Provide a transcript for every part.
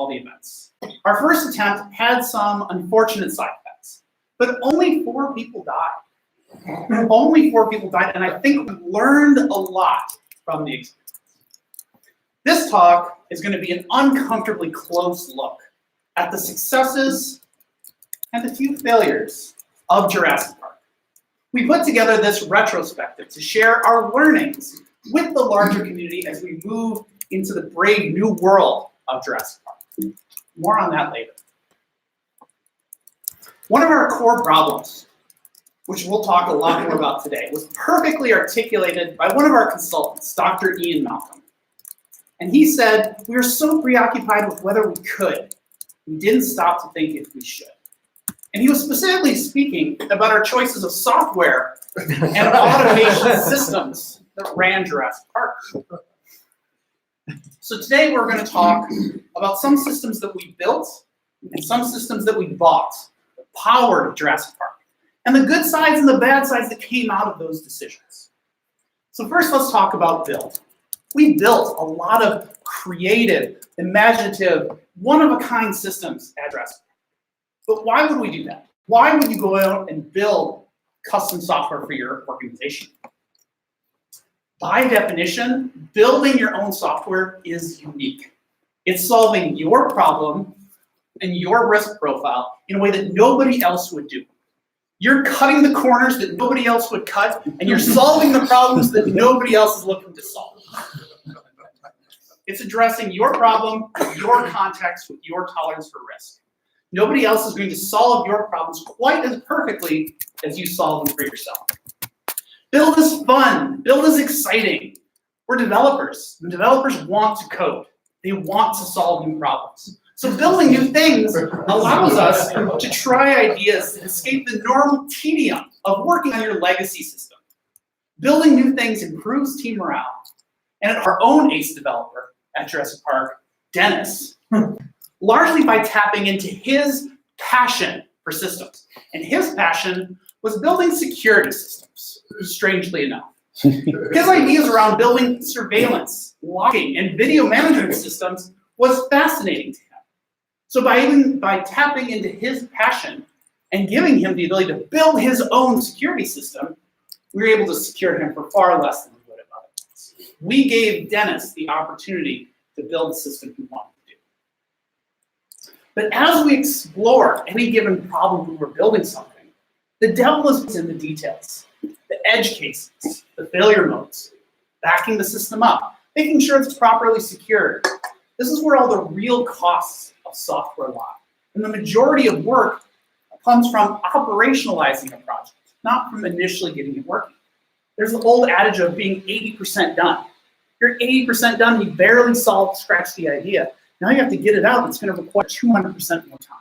all the events. Our first attempt had some unfortunate side effects, but only 4 people died. Only 4 people died, and I think we learned a lot from the experience. This talk is going to be an uncomfortably close look at the successes and the few failures of Jurassic Park. We put together this retrospective to share our learnings with the larger community as we move into the brave new world of Jurassic Park. More on that later. One of our core problems, which we'll talk a lot more about today, was perfectly articulated by one of our consultants, Dr. Ian Malcolm. And he said, "We were so preoccupied with whether we could, we didn't stop to think if we should." And he was specifically speaking about our choices of software and automation systems that ran Jurassic Park. So today we're going to talk about some systems that we built and some systems that we bought that powered Jurassic Park, and the good sides and the bad sides that came out of those decisions. So first, let's talk about build. We built a lot of creative, imaginative, one-of-a-kind systems at Jurassic Park. But why would we do that? Why would you go out and build custom software for your organization? By definition, building your own software is unique. It's solving your problem and your risk profile in a way that nobody else would do. You're cutting the corners that nobody else would cut, and you're solving the problems that nobody else is looking to solve. It's addressing your problem, your context, with your tolerance for risk. Nobody else is going to solve your problems quite as perfectly as you solve them for yourself. Build is fun. Build is exciting. We're developers. And developers want to code. They want to solve new problems. So building new things allows us to try ideas that escape the normal tedium of working on your legacy system. Building new things improves team morale. And our own ace developer at Jurassic Park, Dennis, largely by tapping into his passion for systems. And his passion was building security systems, strangely enough. His ideas around building surveillance, logging, and video management systems was fascinating to him. So by tapping into his passion and giving him the ability to build his own security system, we were able to secure him for far less than we would have otherwise. We gave Dennis the opportunity to build the system he wanted to do. But as we explore any given problem when we're building something, the devil is in the details, the edge cases, the failure modes, backing the system up, making sure it's properly secured. This is where all the real costs of software lie. And the majority of work comes from operationalizing a project, not from initially getting it working. There's the old adage of being 80% done. You're 80% done, you barely scratched the idea. Now you have to get it out, it's going to require 200% more time.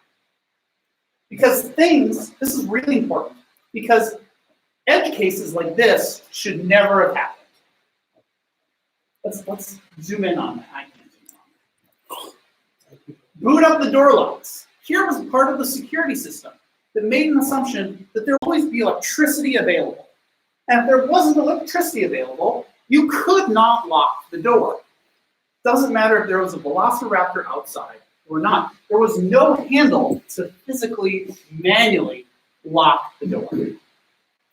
Because this is really important, because edge cases like this should never have happened. Let's zoom in on that. I can't zoom in. Boot up the door locks. Here was part of the security system that made an assumption that there would always be electricity available. And if there wasn't electricity available, you could not lock the door. Doesn't matter if there was a velociraptor outside or not. There was no handle to physically, manually lock the door.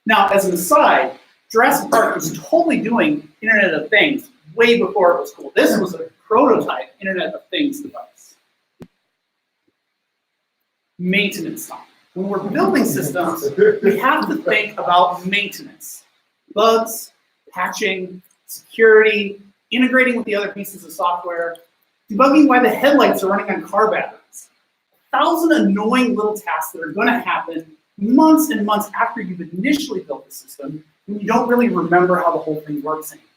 Now, as an aside, Jurassic Park was totally doing Internet of Things way before it was cool. This was a prototype Internet of Things device. Maintenance time. When we're building systems, we have to think about maintenance. Bugs, patching, security, integrating with the other pieces of software, debugging why the headlights are running on car batteries. 1,000 annoying little tasks that are going to happen months and months after you've initially built the system, and you don't really remember how the whole thing works anymore.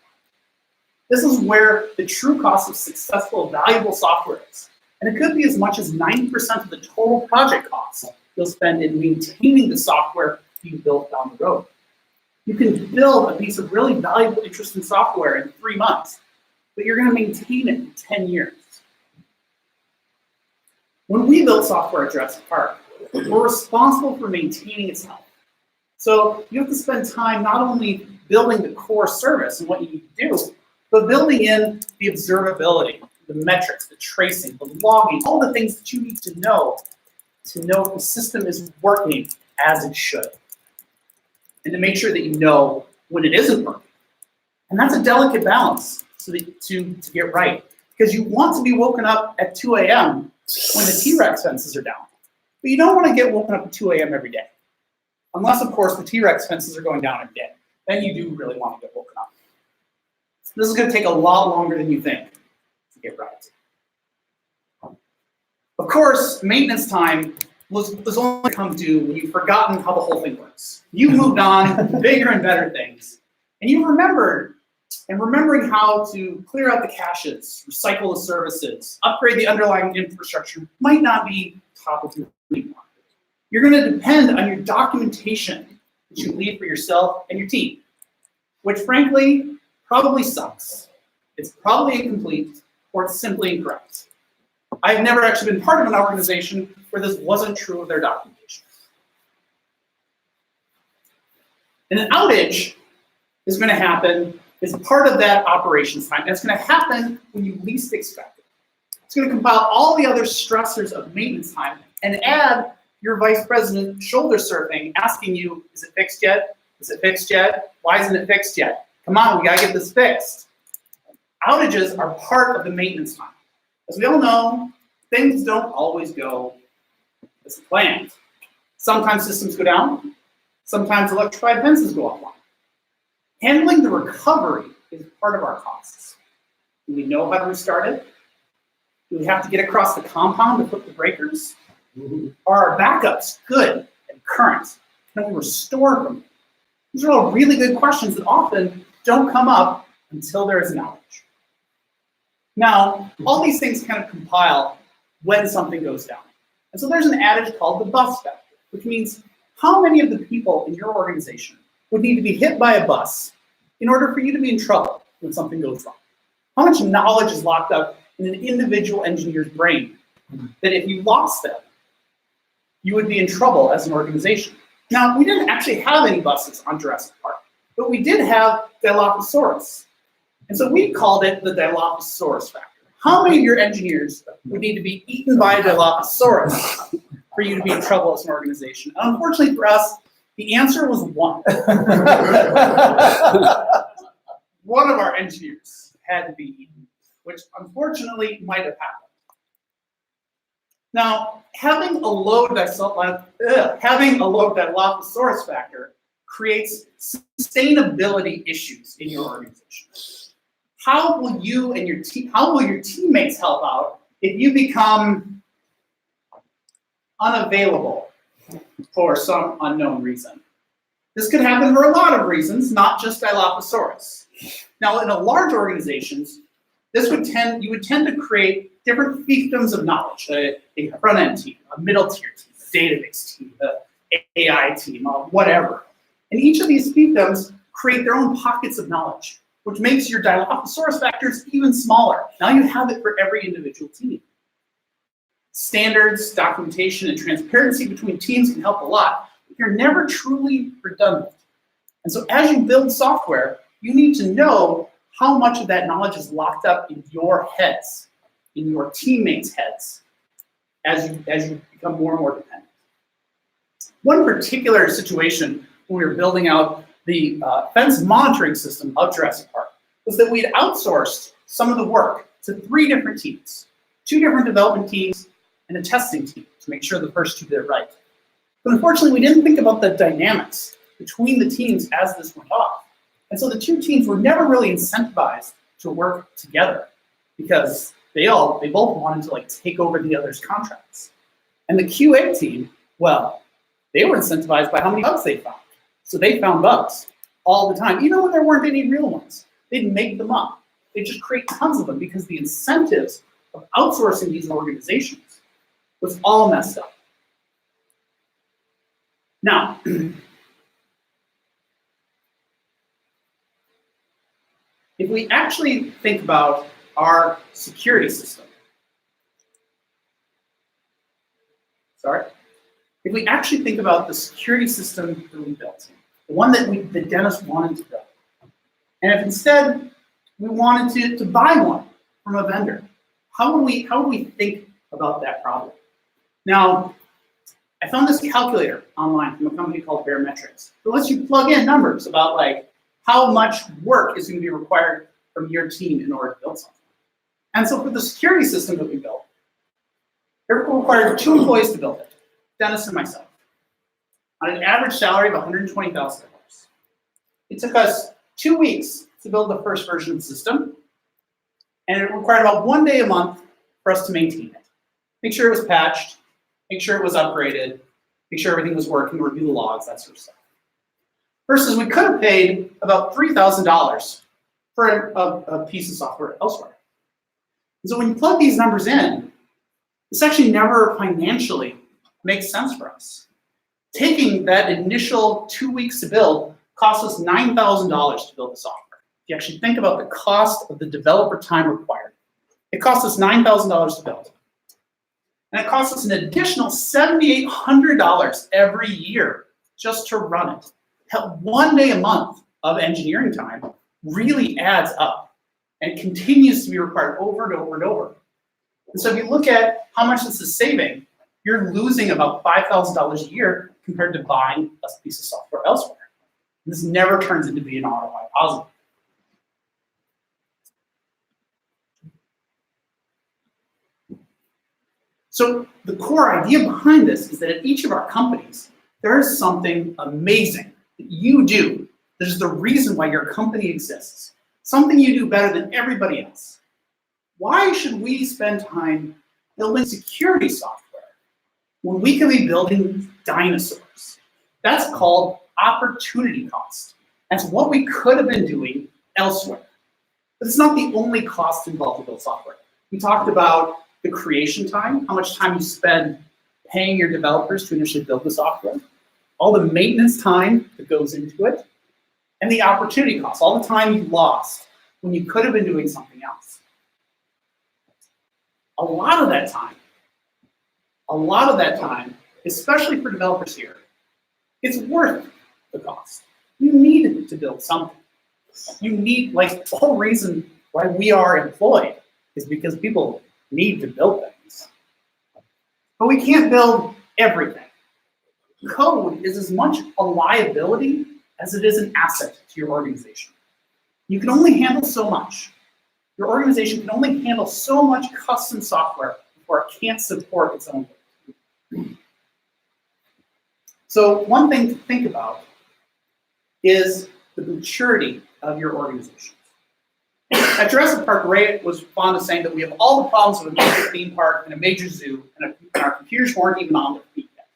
This is where the true cost of successful, valuable software is. And it could be as much as 90% of the total project costs you'll spend in maintaining the software you built down the road. You can build a piece of really valuable, interesting software in 3 months, but you're going to maintain it in 10 years. When we built software at Jurassic Park, we're responsible for maintaining its health. So you have to spend time not only building the core service and what you need to do, but building in the observability, the metrics, the tracing, the logging, all the things that you need to know if the system is working as it should. And to make sure that you know when it isn't working. And that's a delicate balance to get right. Because you want to be woken up at 2 a.m. when the T-Rex fences are down. But you don't want to get woken up at 2 a.m. every day. Unless, of course, the T-Rex fences are going down every day. Then you do really want to get woken up. This is going to take a lot longer than you think to get right. Of course, maintenance time was only come due when you've forgotten how the whole thing works. You moved on to bigger and better things. And you remembered, and remembering how to clear out the caches, recycle the services, upgrade the underlying infrastructure might not be top of your anymore. You're going to depend on your documentation that you leave for yourself and your team, which frankly probably sucks. It's probably incomplete, or it's simply incorrect. I've never actually been part of an organization where this wasn't true of their documentation. And an outage is going to happen as part of that operations time. And it's going to happen when you least expect it. It's going to compile all the other stressors of maintenance time and add your vice president shoulder surfing, asking you, is it fixed yet? Is it fixed yet? Why isn't it fixed yet? Come on, we got to get this fixed. Outages are part of the maintenance time. As we all know, things don't always go as planned. Sometimes systems go down. Sometimes electrified fences go offline. Handling the recovery is part of our costs. Do we know how to restart it? Do we have to get across the compound to flip the breakers? Are our backups good and current? Can we restore them? These are all really good questions that often don't come up until there is an outage. Now, all these things kind of compile when something goes down. And so there's an adage called the bus factor, which means how many of the people in your organization would need to be hit by a bus in order for you to be in trouble when something goes wrong? How much knowledge is locked up in an individual engineer's brain that if you lost them, you would be in trouble as an organization? Now, we didn't actually have any buses on Jurassic Park, but we did have Dilophosaurus. And so we called it the Dilophosaurus factor. How many of your engineers would need to be eaten by a Dilophosaurus for you to be in trouble as an organization? And unfortunately for us, the answer was 1. One of our engineers had to be eaten, which unfortunately might have happened. Now, having a low Dilophosaurus factor creates sustainability issues in your organization. How will you and your teammates help out if you become unavailable for some unknown reason? This could happen for a lot of reasons, not just Dilophosaurus. Now, in a large organizations, you would tend to create different fiefdoms of knowledge, a front-end team, a middle-tier team, a database team, an AI team, whatever. And each of these fiefdoms create their own pockets of knowledge, which makes your Dilophosaurus factors even smaller. Now you have it for every individual team. Standards, documentation, and transparency between teams can help a lot, but you're never truly redundant. And so as you build software, you need to know how much of that knowledge is locked up in your heads, in your teammates' heads, as you become more and more dependent. One particular situation when we were building out the fence monitoring system of Jurassic Park was that we had outsourced some of the work to 3 different teams, 2 different development teams and a testing team to make sure the first 2 did it right. But unfortunately, we didn't think about the dynamics between the teams as this went off. And so the 2 teams were never really incentivized to work together because they both wanted to take over the other's contracts. And the QA team, well, they were incentivized by how many bugs they found. So they found bugs all the time, even when there weren't any real ones. They'd make them up. They'd just create tons of them because the incentives of outsourcing these organizations was all messed up. Now, if we actually think about our security system, if we actually think about the security system that we built, the one that Dennis wanted to build, and if instead we wanted to buy one from a vendor, how would we think about that problem? Now, I found this calculator online from a company called Barometrics. It lets you plug in numbers about like how much work is going to be required from your team in order to build something. And so for the security system that we built, it required 2 employees to build it, Dennis and myself, on an average salary of $120,000. It took us 2 weeks to build the first version of the system, and it required about 1 day a month for us to maintain it. Make sure it was patched, make sure it was upgraded, make sure everything was working, review the logs, that sort of stuff. Versus we could have paid about $3,000 for a piece of software elsewhere. And so when you plug these numbers in, this actually never financially makes sense for us. Taking that initial 2 weeks to build cost us $9,000 to build the software. If you actually think about the cost of the developer time required, it cost us $9,000 to build. And it costs us an additional $7,800 every year just to run it. That 1 day a month of engineering time really adds up and continues to be required over and over and over. And so if you look at how much this is saving, you're losing about $5,000 a year compared to buying a piece of software elsewhere. And this never turns into being an ROI positive. So the core idea behind this is that at each of our companies, there is something amazing that you do. There's the reason why your company exists. Something you do better than everybody else. Why should we spend time building security software when we could be building dinosaurs? That's called opportunity cost. That's what we could have been doing elsewhere. But it's not the only cost involved to build software. We talked about the creation time, how much time you spend paying your developers to initially build the software, all the maintenance time that goes into it, and the opportunity cost, all the time you lost when you could have been doing something else. A lot of that time, especially for developers here, it's worth the cost. You need to build something. You need, like, the whole reason why we are employed is because people need to build things. But we can't build everything. Code is as much a liability as it is an asset to your organization. You can only handle so much. Your organization can only handle so much custom software before it can't support its own work. So one thing to think about is the maturity of your organization. At Jurassic Park, Ray was fond of saying that we have all the problems of a major theme park and a major zoo, and our computers weren't even on their feet yet.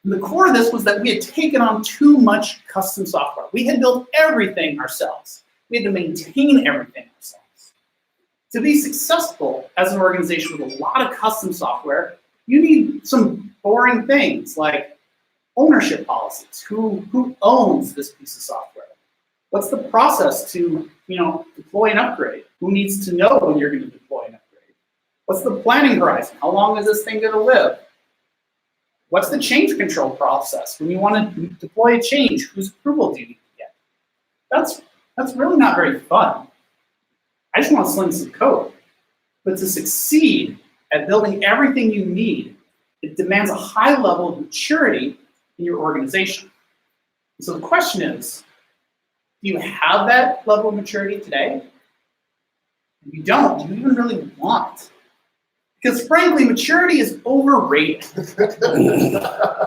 And the core of this was that we had taken on too much custom software. We had built everything ourselves. We had to maintain everything ourselves. To be successful as an organization with a lot of custom software, you need some boring things like ownership policies. Who owns this piece of software? What's the process to, deploy an upgrade? Who needs to know when you're going to deploy an upgrade? What's the planning horizon? How long is this thing going to live? What's the change control process? When you want to deploy a change, whose approval do you need to get? That's really not very fun. I just want to sling some code. But to succeed at building everything you need, it demands a high level of maturity in your organization. And so the question is, do you have that level of maturity today? If you don't, do you even really want it? Because frankly, maturity is overrated.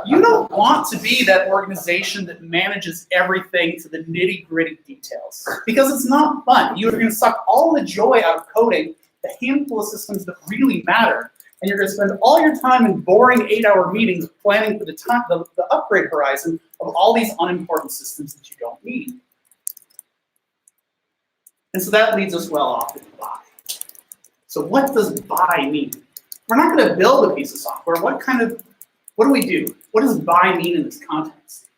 You don't want to be that organization that manages everything to the nitty-gritty details, because it's not fun. You're going to suck all the joy out of coding the handful of systems that really matter, and you're going to spend all your time in boring 8-hour meetings planning for the upgrade horizon of all these unimportant systems that you don't need. And so that leads us well off into buy. So what does buy mean? We're not going to build a piece of software. What do we do? What does buy mean in this context?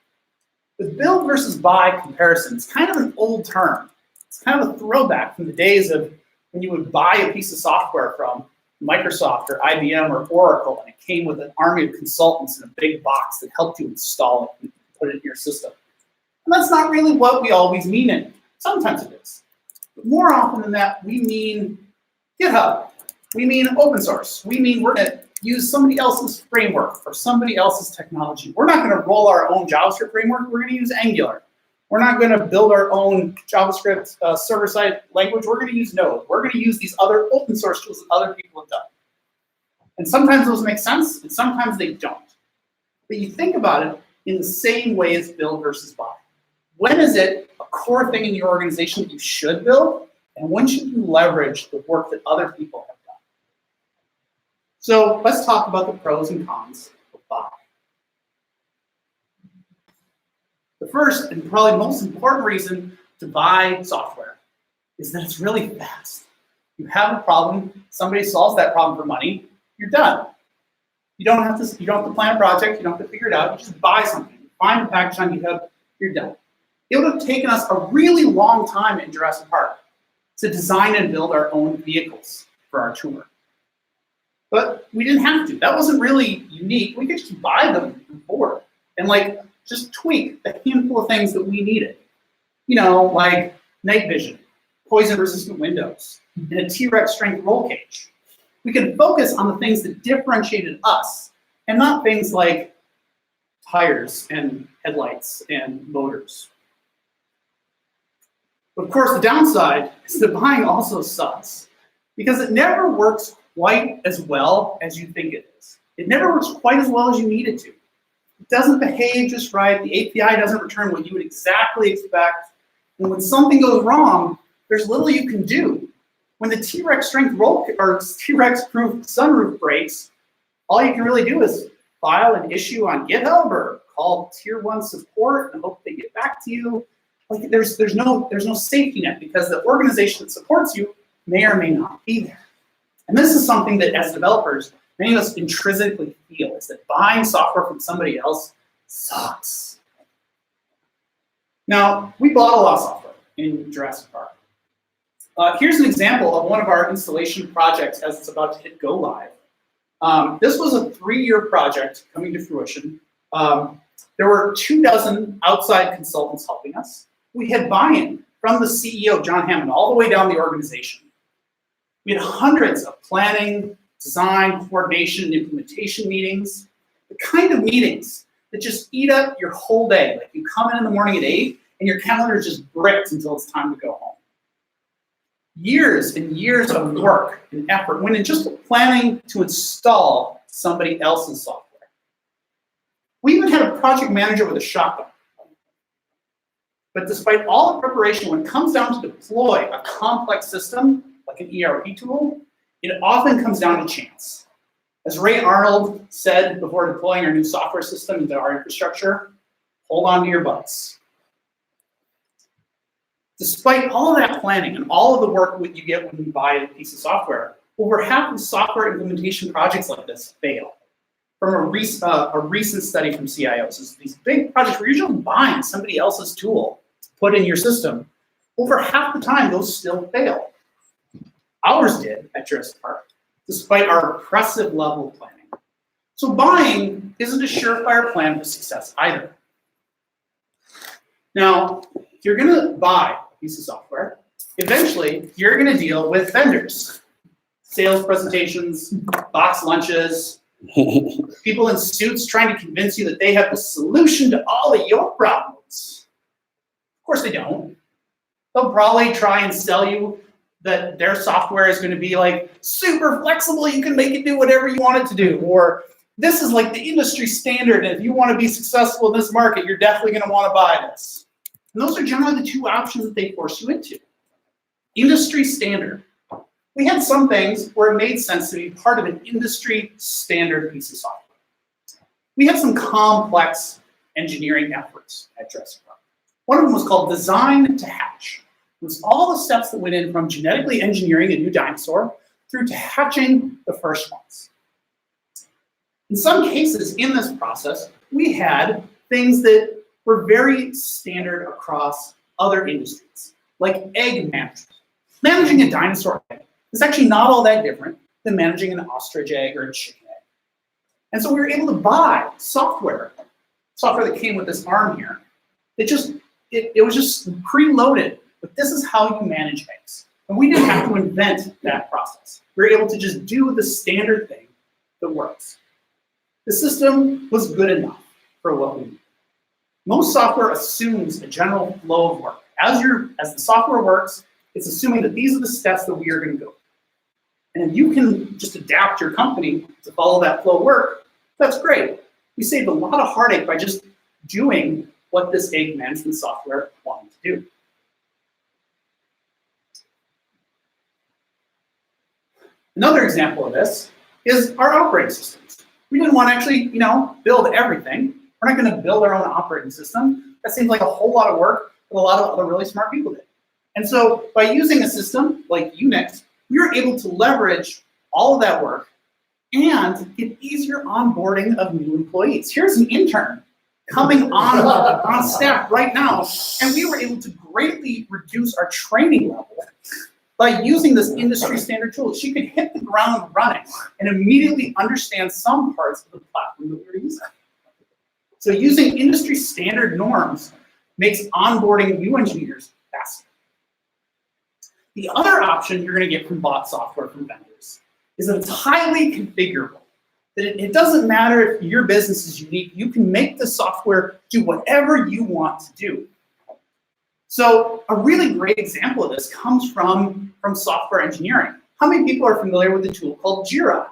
The build versus buy comparison is kind of an old term. It's kind of a throwback from the days of when you would buy a piece of software from Microsoft or IBM or Oracle, and it came with an army of consultants in a big box that helped you install it and put it in your system. And that's not really what we always mean it. Sometimes it is. But more often than that, we mean GitHub, We mean open source. We mean we're going to use somebody else's framework or somebody else's technology. We're not going to roll our own JavaScript framework. We're going to use Angular. We're not going to build our own JavaScript server-side language. We're going to use Node. We're going to use these other open source tools that other people have done. And sometimes those make sense, and sometimes they don't. But you think about it in the same way as build versus buy. When is it a core thing in your organization that you should build, and when should you leverage the work that other people have done? So let's talk about the pros and cons of buy. The first and probably most important reason to buy software is that it's really fast. You have a problem, somebody solves that problem for money, you're done. You don't have to plan a project, you don't have to figure it out, you just buy something. Find a package on GitHub, you're done. It would have taken us a really long time in Jurassic Park to design and build our own vehicles for our tour. But we didn't have to. That wasn't really unique. We could just buy them before and like just tweak a handful of things that we needed. You know, like night vision, poison-resistant windows, and a T-Rex strength roll cage. We could focus on the things that differentiated us and not things like tires and headlights and motors. But of course, the downside is that buying also sucks because it never works quite as well as you think it is. It never works quite as well as you need it to. It doesn't behave just right. The API doesn't return what you would exactly expect. And when something goes wrong, there's little you can do. When the T-Rex strength roll or T-Rex proof sunroof breaks, all you can really do is file an issue on GitHub or call tier 1 support and hope they get back to you. Like there's no safety net because the organization that supports you may or may not be there. And this is something that as developers, many of us intrinsically feel is that buying software from somebody else sucks. Now, we bought a lot of software in Jurassic Park. Here's an example of one of our installation projects as it's about to hit go live. This was a 3-year project coming to fruition. There were 24 outside consultants helping us. We had buy-in from the CEO, John Hammond, all the way down the organization. We had hundreds of planning, design, coordination, and implementation meetings. The kind of meetings that just eat up your whole day. Like you come in the morning at 8 and your calendar is just bricked until it's time to go home. Years and years of work and effort went in just planning to install somebody else's software. We even had a project manager with a shotgun. But despite all the preparation, when it comes down to deploy a complex system, like an ERP tool, it often comes down to chance. As Ray Arnold said before deploying our new software system into our infrastructure, hold on to your butts. Despite all of that planning and all of the work that you get when you buy a piece of software, over half of software implementation projects like this fail. From a recent study from CIOs, is these big projects where you're usually buying somebody else's tool to put in your system, over half the time those still fail. Ours did at Jurassic Park, despite our impressive level of planning. So buying isn't a surefire plan for success either. Now, if you're gonna buy a piece of software, eventually you're gonna deal with vendors. Sales presentations, box lunches, people in suits trying to convince you that they have the solution to all of your problems. Of course they don't. They'll probably try and sell you that their software is going to be like super flexible, you can make it do whatever you want it to do, or this is like the industry standard, and if you want to be successful in this market, you're definitely going to want to buy this. And those are generally the two options that they force you into. Industry standard. We had some things where it made sense to be part of an industry standard piece of software. We had some complex engineering efforts at Jurassic Park. One of them was called design to hatch. It was all the steps that went in from genetically engineering a new dinosaur through to hatching the first ones. In some cases in this process, we had things that were very standard across other industries, like egg management. Managing a dinosaur egg is actually not all that different than managing an ostrich egg or a chicken egg. And so we were able to buy software that came with this arm here. It was just preloaded, but this is how you manage eggs. And we didn't have to invent that process. We were able to just do the standard thing that works. The system was good enough for what we need. Most software assumes a general flow of work. As the software works, it's assuming that these are the steps that we are going to go through. And if you can just adapt your company to follow that flow of work, that's great. We saved a lot of heartache by just doing what this egg management software wanted to do. Another example of this is our operating systems. We didn't want to actually, build everything. We're not going to build our own operating system. That seems like a whole lot of work that a lot of other really smart people did. And so by using a system like Unix, we were able to leverage all of that work and get easier onboarding of new employees. Here's an intern coming on staff right now, and we were able to greatly reduce our training level by using this industry standard tool. She could hit the ground running and immediately understand some parts of the platform that we were using. So using industry standard norms makes onboarding new engineers faster. The other option you're going to get from bought software from vendors is that it's highly configurable. That it doesn't matter if your business is unique, you can make the software do whatever you want to do. So a really great example of this comes from software engineering. How many people are familiar with a tool called Jira?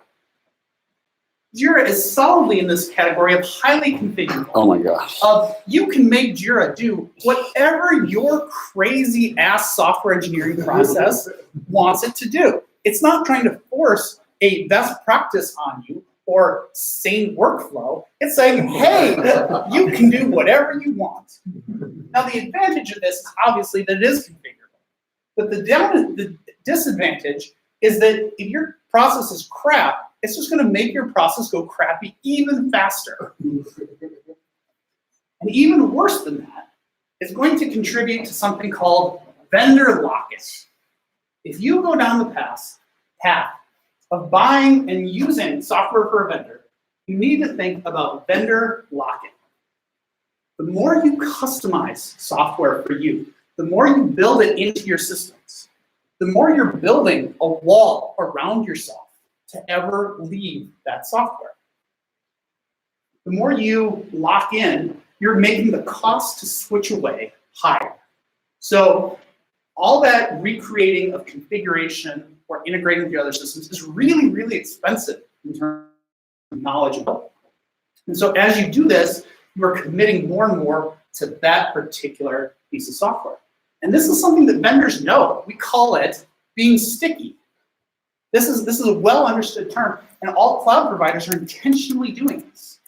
Jira is solidly in this category of highly configurable. Oh my gosh. You can make Jira do whatever your crazy ass software engineering process wants it to do. It's not trying to force a best practice on you or sane workflow. It's saying, hey, you can do whatever you want. Now the advantage of this is obviously that it is configurable. But the disadvantage is that if your process is crap, it's just going to make your process go crappy even faster. And even worse than that, it's going to contribute to something called vendor lock-in. If you go down the path of buying and using software for a vendor, you need to think about vendor lock-in. The more you customize software for you, the more you build it into your systems, the more you're building a wall around yourself to ever leave that software. The more you lock in, you're making the cost to switch away higher. So all that recreating of configuration or integrating with the other systems is really, really expensive in terms of knowledge. And so as you do this, you're committing more and more to that particular piece of software. And this is something that vendors know. We call it being sticky. This is a well understood term, and all cloud providers are intentionally doing this.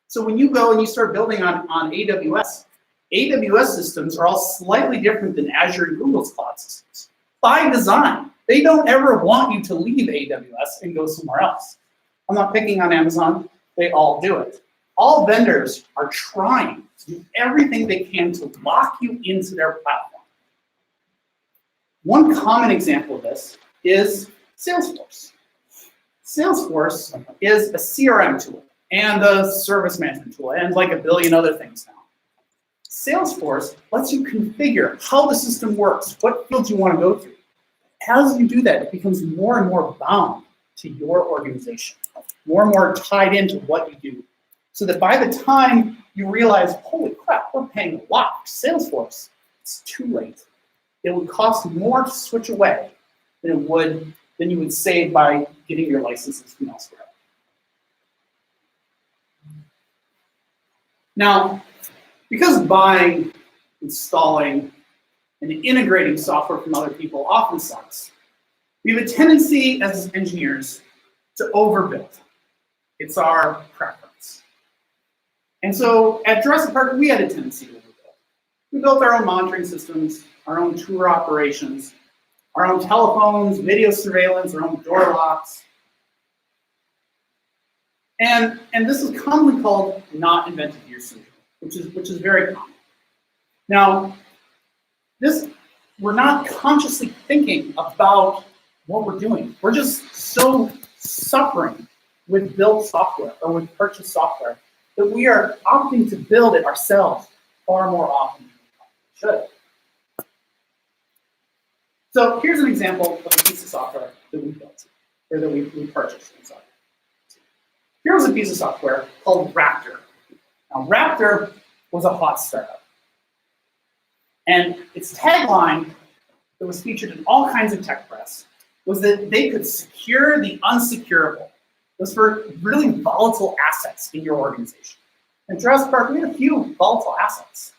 So when you go and you start building on AWS, AWS systems are all slightly different than Azure and Google's cloud systems. By design, they don't ever want you to leave AWS and go somewhere else. I'm not picking on Amazon, they all do it. All vendors are trying to do everything they can to lock you into their platform. One common example of this is Salesforce. Salesforce is a CRM tool and a service management tool and like a billion other things now. Salesforce lets you configure how the system works, what fields you want to go through. As you do that, it becomes more and more bound to your organization, more and more tied into what you do, so that by the time you realize, holy crap, we're paying a lot for Salesforce, it's too late. It would cost more to switch away than you would save by getting your licenses from elsewhere. Now, because buying, installing, and integrating software from other people often sucks, we have a tendency as engineers to overbuild. It's our preference. And so at Jurassic Park, we had a tendency to overbuild. We built our own monitoring systems, our own tour operations, our own telephones, video surveillance, our own door locks. And this is commonly called not invented here syndrome, which is very common. Now, we're not consciously thinking about what we're doing. We're just so suffering with built software or with purchased software that we are opting to build it ourselves far more often than we should. So here's an example of a piece of software that we built, or that we purchased. Here was a piece of software called Raptor. Now, Raptor was a hot startup. And its tagline that was featured in all kinds of tech press was that they could secure the unsecurable. It was for really volatile assets in your organization. In Jurassic Park, we had a few volatile assets.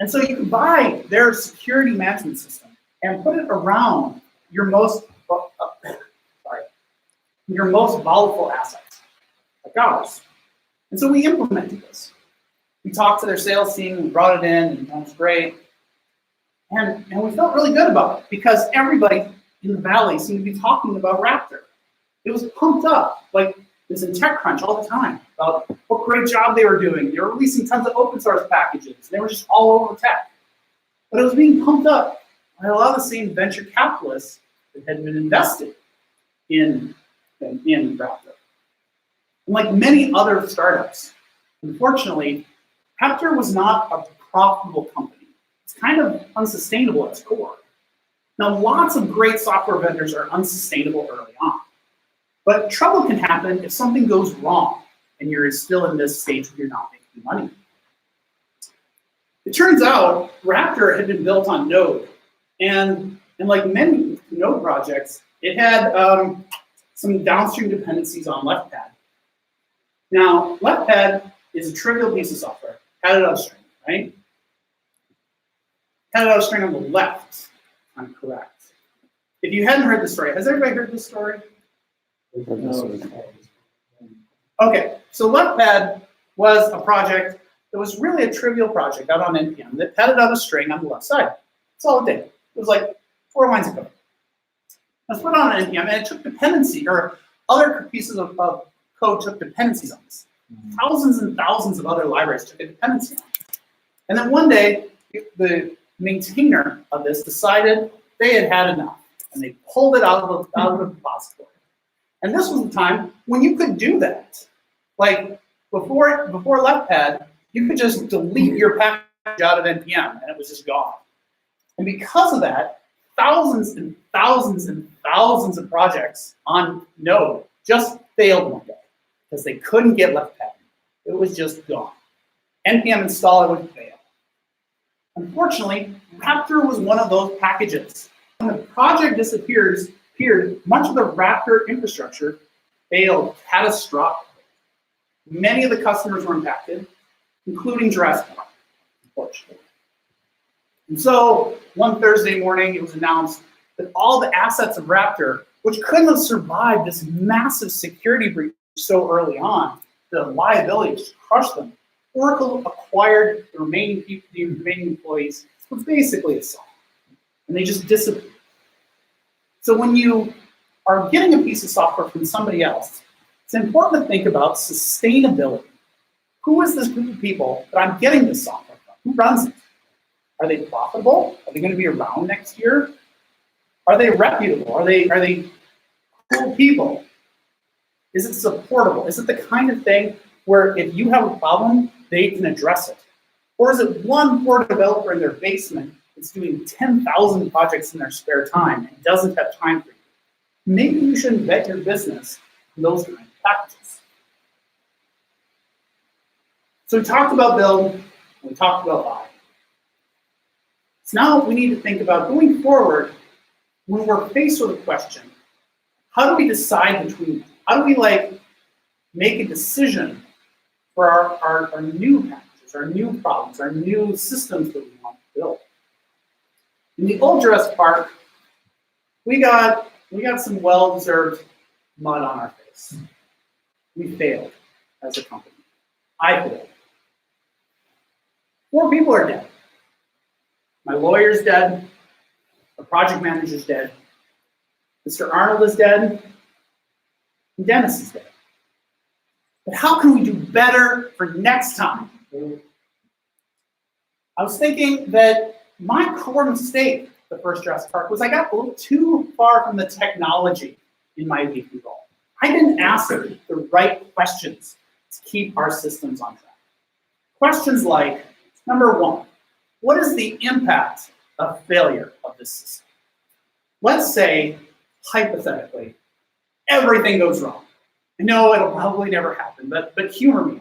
And so you could buy their security management system and put it around your most volatile assets, like ours. And so we implemented this. We talked to their sales team, we brought it in, and that was great. And we felt really good about it because everybody in the Valley seemed to be talking about Raptor. It was pumped up, like it was in TechCrunch all the time about what great job they were doing. They were releasing tons of open source packages. They were just all over tech. But it was being pumped up by a lot of the same venture capitalists that had been invested in Raptor. And like many other startups, unfortunately, Raptor was not a profitable company. It's kind of unsustainable at its core. Now, lots of great software vendors are unsustainable early on. But trouble can happen if something goes wrong and you're still in this stage where you're not making money. It turns out Raptor had been built on Node. And like many Node projects, it had some downstream dependencies on LeftPad. Now, LeftPad is a trivial piece of software. Had it upstream, right? Had it upstream on the left, if I'm correct. If you hadn't heard this story, has everybody heard this story? No. Okay, so LeftPad was a project that was really a trivial project out on NPM that had it on a string on the left side. That's all it did. It was like 4 lines of code. Let's put it on an NPM, and it took dependency, or other pieces of code took dependencies on this. Thousands and thousands of other libraries took a dependency on it. And then one day, the maintainer of this decided they had had enough, and they pulled it out of the repository. And this was the time when you could do that. Like before LeftPad, you could just delete your package out of NPM, and it was just gone. And because of that, thousands and thousands and thousands of projects on Node just failed one day because they couldn't get LeftPad. It was just gone. NPM installer would fail. Unfortunately, Raptor was one of those packages. When the project disappeared, much of the Raptor infrastructure failed catastrophically. Many of the customers were impacted, including Jurassic Park, unfortunately. And so one Thursday morning, it was announced that all the assets of Raptor, which couldn't have survived this massive security breach so early on, the liability just crushed them. Oracle acquired the remaining employees with basically a song, and they just disappeared. So when you are getting a piece of software from somebody else, it's important to think about sustainability. Who is this group of people that I'm getting this software from? Who runs it? Are they profitable? Are they going to be around next year? Are they reputable? Are they cool people? Is it supportable? Is it the kind of thing where if you have a problem, they can address it? Or is it one poor developer in their basement that's doing 10,000 projects in their spare time and doesn't have time for you? Maybe you shouldn't bet your business on those kind of packages. So we talked about build, and we talked about buy. So now we need to think about going forward when we're faced with a question, how do we decide between them? How do we make a decision for our new packages, our new problems, our new systems that we want to build? In the old Jurassic Park, we got some well-deserved mud on our face. We failed as a company. I failed. 4 people are dead. My lawyer's dead. The project manager's dead. Mr. Arnold is dead. And Dennis is dead. But how can we do better for next time? I was thinking that my core mistake the first Jurassic Park was I got a little too far from the technology in my VP role. I didn't ask the right questions to keep our systems on track. Questions like, number 1, what is the impact of failure of this system? let's say, hypothetically, everything goes wrong. I know it'll probably never happen, but humor me.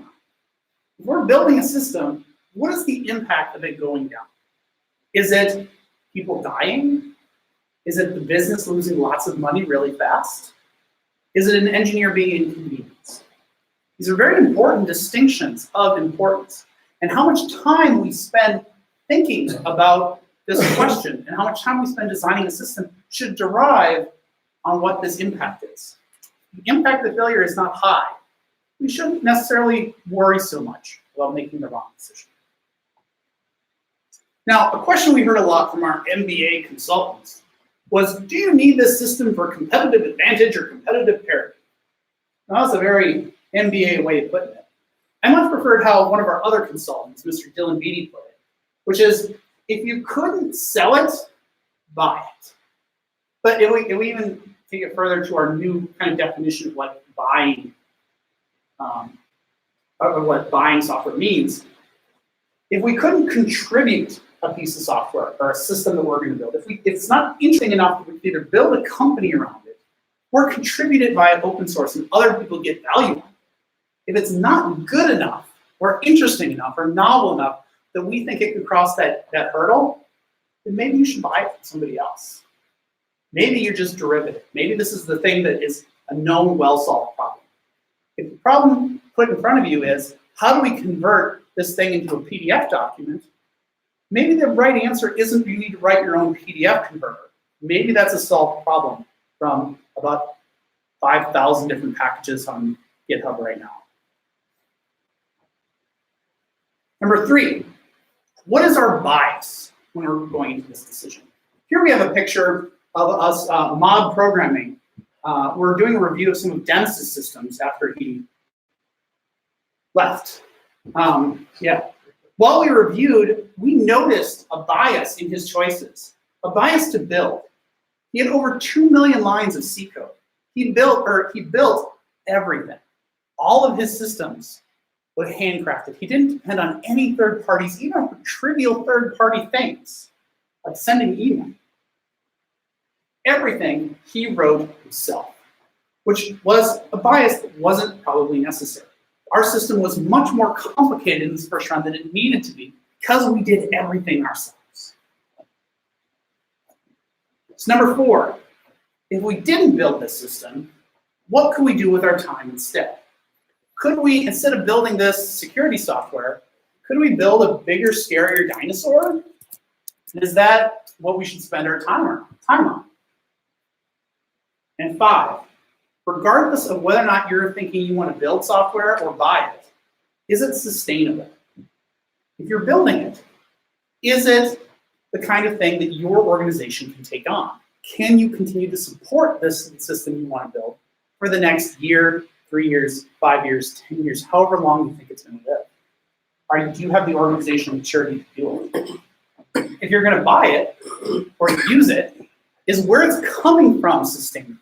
If we're building a system, what is the impact of it going down? Is it people dying? Is it the business losing lots of money really fast? Is it an engineer being inconvenienced? These are very important distinctions of importance. And how much time we spend thinking about this question and how much time we spend designing a system should derive on what this impact is. The impact of failure is not high. We shouldn't necessarily worry so much about making the wrong decision. Now, a question we heard a lot from our MBA consultants was, do you need this system for competitive advantage or competitive parity? Now, that's a very MBA way of putting it. I much preferred how one of our other consultants, Mr. Dylan Beatty, put it, which is, if you couldn't sell it, buy it. But if we even take it further to our new kind of definition of what buying, or what buying software means, if we couldn't contribute a piece of software or a system that we're going to build, if it's not interesting enough that we can either build a company around it or contribute it via open source and other people get value on it, if it's not good enough or interesting enough or novel enough that we think it could cross that hurdle, then maybe you should buy it from somebody else. Maybe you're just derivative. Maybe this is the thing that is a known, well-solved problem. If the problem put in front of you is, how do we convert this thing into a PDF document? Maybe the right answer isn't you need to write your own PDF converter. Maybe that's a solved problem from about 5,000 different packages on GitHub right now. Number 3, what is our bias when we're going into this decision? Here we have a picture of us mod programming. We're doing a review of some of Dennis's systems after he left. While we reviewed, we noticed a bias in his choices, a bias to build. He had over 2 million lines of C code. He built everything. All of his systems were handcrafted. He didn't depend on any third parties, even for trivial third-party things, like sending email. Everything he wrote himself, which was a bias that wasn't probably necessary. Our system was much more complicated in this first round than it needed to be because we did everything ourselves. So number 4, if we didn't build this system, what could we do with our time instead? Could we, instead of building this security software, could we build a bigger, scarier dinosaur? Is that what we should spend our time on? And 5, regardless of whether or not you're thinking you want to build software or buy it, is it sustainable? If you're building it, is it the kind of thing that your organization can take on? Can you continue to support this system you want to build for the next year, 3 years, 5 years, 10 years, however long you think it's going to live? Do you have the organizational maturity to do it? If you're going to buy it or use it, is where it's coming from sustainable?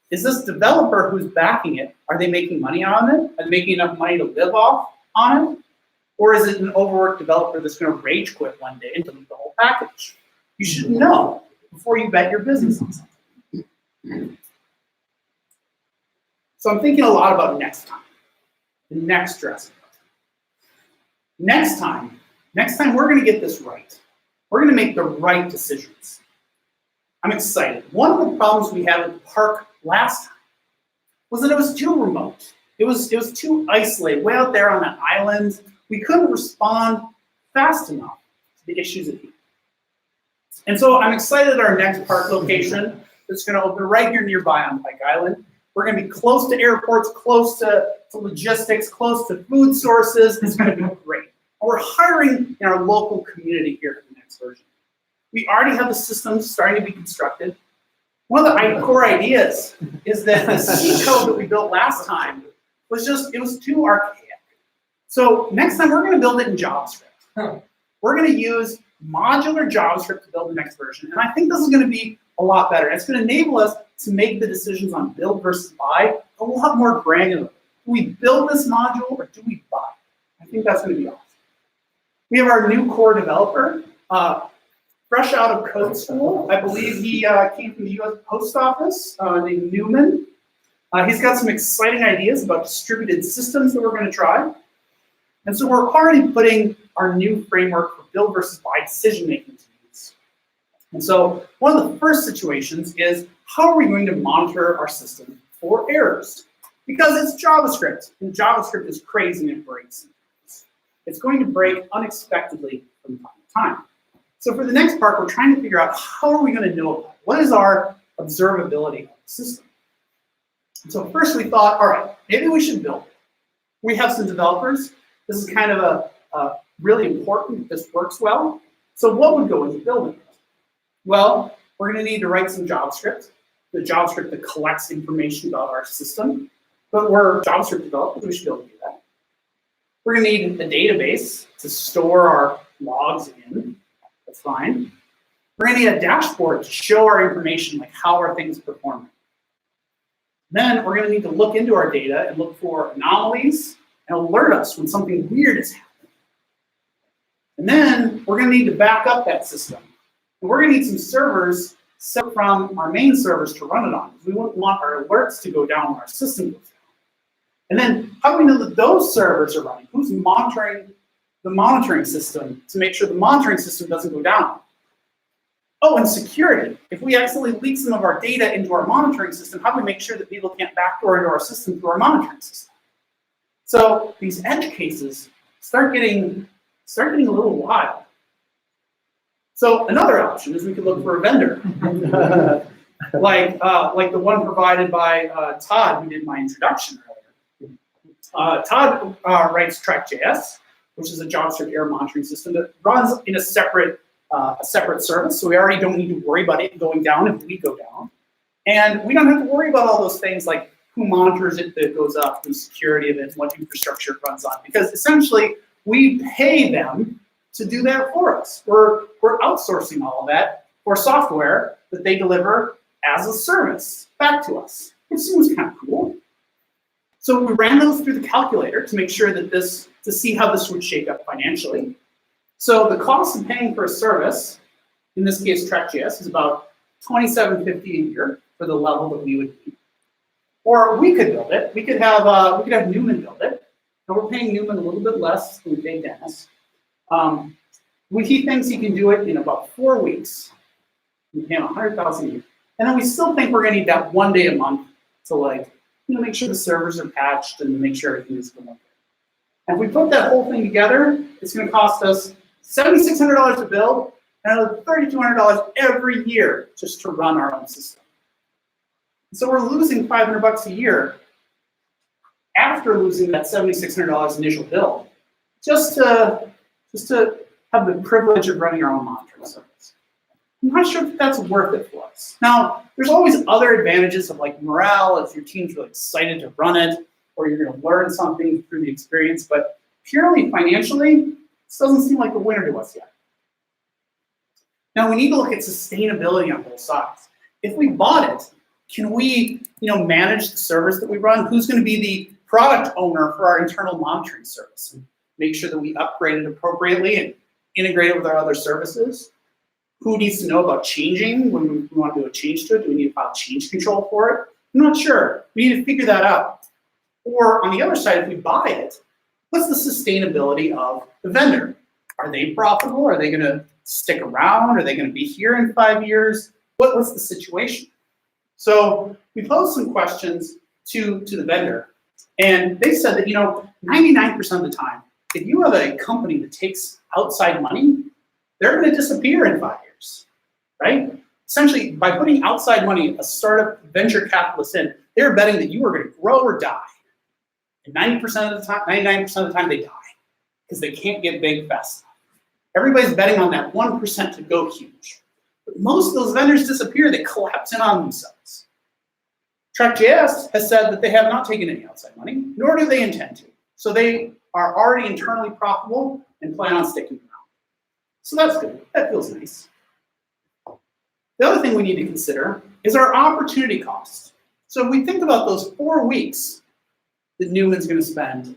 Is this developer who's backing it, are they making money on it? Are they making enough money to live off on it? Or is it an overworked developer that's going to rage quit one day and delete the whole package? You should know before you bet your business on something. So I'm thinking a lot about next time, the next Jurassic. Next time we're going to get this right. We're going to make the right decisions. I'm excited. One of the problems we had at the park last time was that it was too remote. It was too isolated, way out there on an island. We couldn't respond fast enough to the issues at hand. And so I'm excited at our next park location that's going to open right here nearby on Pike Island. We're going to be close to airports, close to logistics, close to food sources. It's going to be great. And we're hiring in our local community here for the next version. We already have the systems starting to be constructed. One of the core ideas is that the C code that we built last time was it was too archaic. So next time we're going to build it in JavaScript. We're going to use modular JavaScript to build the next version. And I think this is going to be a lot better. It's going to enable us to make the decisions on build versus buy a lot more granular. Do we build this module or do we buy? I think that's going to be awesome. We have our new core developer, fresh out of code school. I believe he came from the U.S. Post Office, named Newman. He's got some exciting ideas about distributed systems that we're going to try. And so we're already putting our new framework for build versus buy decision making to use. And so one of the first situations is, how are we going to monitor our system for errors? Because it's JavaScript, and JavaScript is crazy and it breaks. It's going to break unexpectedly from time to time. So for the next part, we're trying to figure out, how are we going to know about it? What is our observability of the system? And so first we thought, all right, maybe we should build it. We have some developers. This is kind of a really important, this works well. So what would go into building it? Well, we're going to need to write some JavaScript, the JavaScript that collects information about our system. But we're JavaScript developers, we should be able to do that. We're going to need a database to store our logs in. That's fine. We're going to need a dashboard to show our information, like how are things performing. Then we're going to need to look into our data and look for anomalies and alert us when something weird is happening. And then we're going to need to back up that system. And we're going to need some servers separate from our main servers to run it on, because we wouldn't want our alerts to go down when our system goes down. And then how do we know that those servers are running? Who's monitoring the monitoring system to make sure the monitoring system doesn't go down? Oh, and security. If we accidentally leak some of our data into our monitoring system, how do we make sure that people can't backdoor into our system through our monitoring system? So these edge cases start getting a little wild. So another option is we could look for a vendor, like the one provided by Todd, who did my introduction earlier. Todd writes Track.js, which is a JavaScript error monitoring system that runs in a separate service, so we already don't need to worry about it going down if we go down. And we don't have to worry about all those things like who monitors it that goes up, the security of it, what infrastructure it runs on, because essentially we pay them to do that for us. We're outsourcing all of that for software that they deliver as a service back to us. It seems kind of cool. So we ran those through the calculator to make sure that to see how this would shake up financially. So the cost of paying for a service, in this case Track.js, is about $27.50 a year for the level that we would need. Or we could build it. We could have Newman build it, and we're paying Newman a little bit less than we paid Dennis. He thinks he can do it in about 4 weeks. We pay him $100,000 a year, and then we still think we're going to need that 1 day a month to make sure the servers are patched and make sure everything is going okay. And if we put that whole thing together, it's going to cost us $7,600 to build and another $3,200 every year just to run our own system. So we're losing $500 a year after losing that $7,600 initial build, just to have the privilege of running our own monitoring service. I'm not sure if that's worth it for us. Now, there's always other advantages of morale if your team's really excited to run it, or you're going to learn something through the experience, but purely financially, this doesn't seem like a winner to us yet. Now, we need to look at sustainability on both sides. If we bought it, can we manage the servers that we run? Who's going to be the product owner for our internal monitoring service? And make sure that we upgrade it appropriately and integrate it with our other services? Who needs to know about changing when we want to do a change to it? Do we need to file change control for it? I'm not sure. We need to figure that out. Or on the other side, if we buy it, what's the sustainability of the vendor? Are they profitable? Are they going to stick around? Are they going to be here in 5 years? What's the situation? So we posed some questions to the vendor, and they said that 99% of the time, if you have a company that takes outside money, they're going to disappear in 5 years, right? Essentially, by putting outside money, a startup venture capitalist in, they're betting that you are going to grow or die. And 90% of the time, 99% of the time, they die because they can't get big fast enough. Everybody's betting on that 1% to go huge. But most of those vendors disappear. They collapse in on themselves. Track.js has said that they have not taken any outside money, nor do they intend to. So they are already internally profitable and plan on sticking around. So that's good. That feels nice. The other thing we need to consider is our opportunity cost. So if we think about those 4 weeks that Newman's going to spend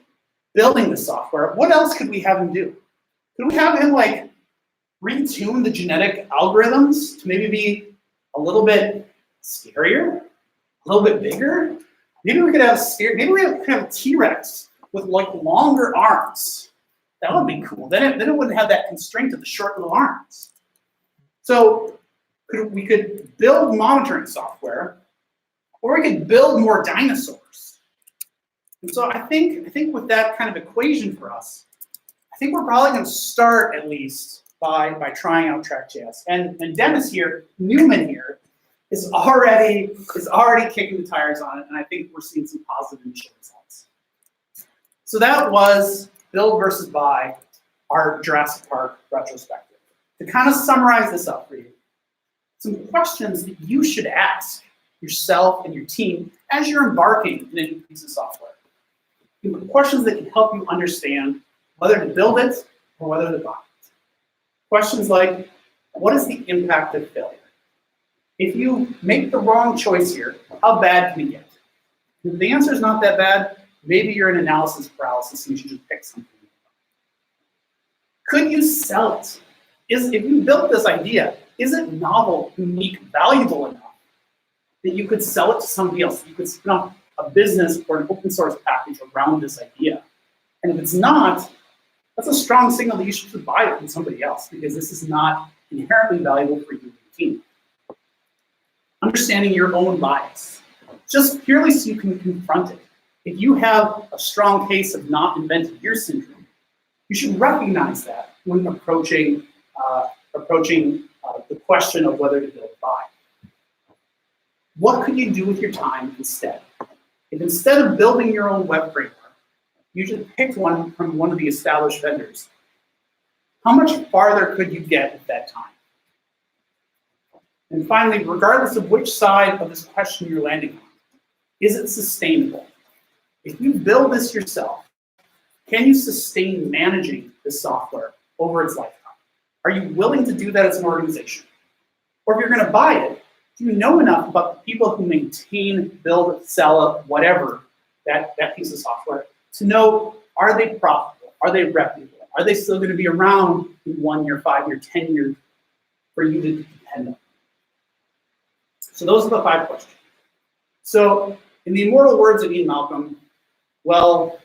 building the software, what else could we have him do? Could we have him retune the genetic algorithms to maybe be a little bit scarier, a little bit bigger. Maybe we could have maybe we could have a T-Rex with like longer arms. That would be cool. Then it wouldn't have that constraint of the short little arms. So we could build monitoring software, or we could build more dinosaurs. And so I think with that kind of equation for us, I think we're probably going to start at least by trying out Track.js. And Dennis here, Newman here, is already kicking the tires on it, and I think we're seeing some positive initial results. So that was build versus buy, our Jurassic Park retrospective. To kind of summarize this up for you, some questions that you should ask yourself and your team as you're embarking in a new piece of software. Questions that can help you understand whether to build it or whether to buy it. Questions like, what is the impact of failure? If you make the wrong choice here, how bad can it get? If the answer is not that bad, maybe you're in analysis paralysis and you should just pick something. Could you sell it? If you built this idea, is it novel, unique, valuable enough that you could sell it to somebody else? You could spin up a business or an open source package around this idea. And if it's not, that's a strong signal that you should buy it from somebody else, because this is not inherently valuable for you and your team. Understanding your own bias, just purely so you can confront it. If you have a strong case of not invented here syndrome, you should recognize that when approaching the question of whether to build or buy. What could you do with your time instead? If instead of building your own web framework, you just picked one from one of the established vendors, how much farther could you get at that time? And finally, regardless of which side of this question you're landing on, is it sustainable? If you build this yourself, can you sustain managing this software over its lifetime? Are you willing to do that as an organization? Or if you're going to buy it, do you know enough about the people who maintain, build, sell, whatever, that piece of software, to know, are they profitable? Are they reputable? Are they still going to be around in 1 year, 5 year, 10 years for you to depend on? So those are the 5 questions. So in the immortal words of Ian Malcolm, well,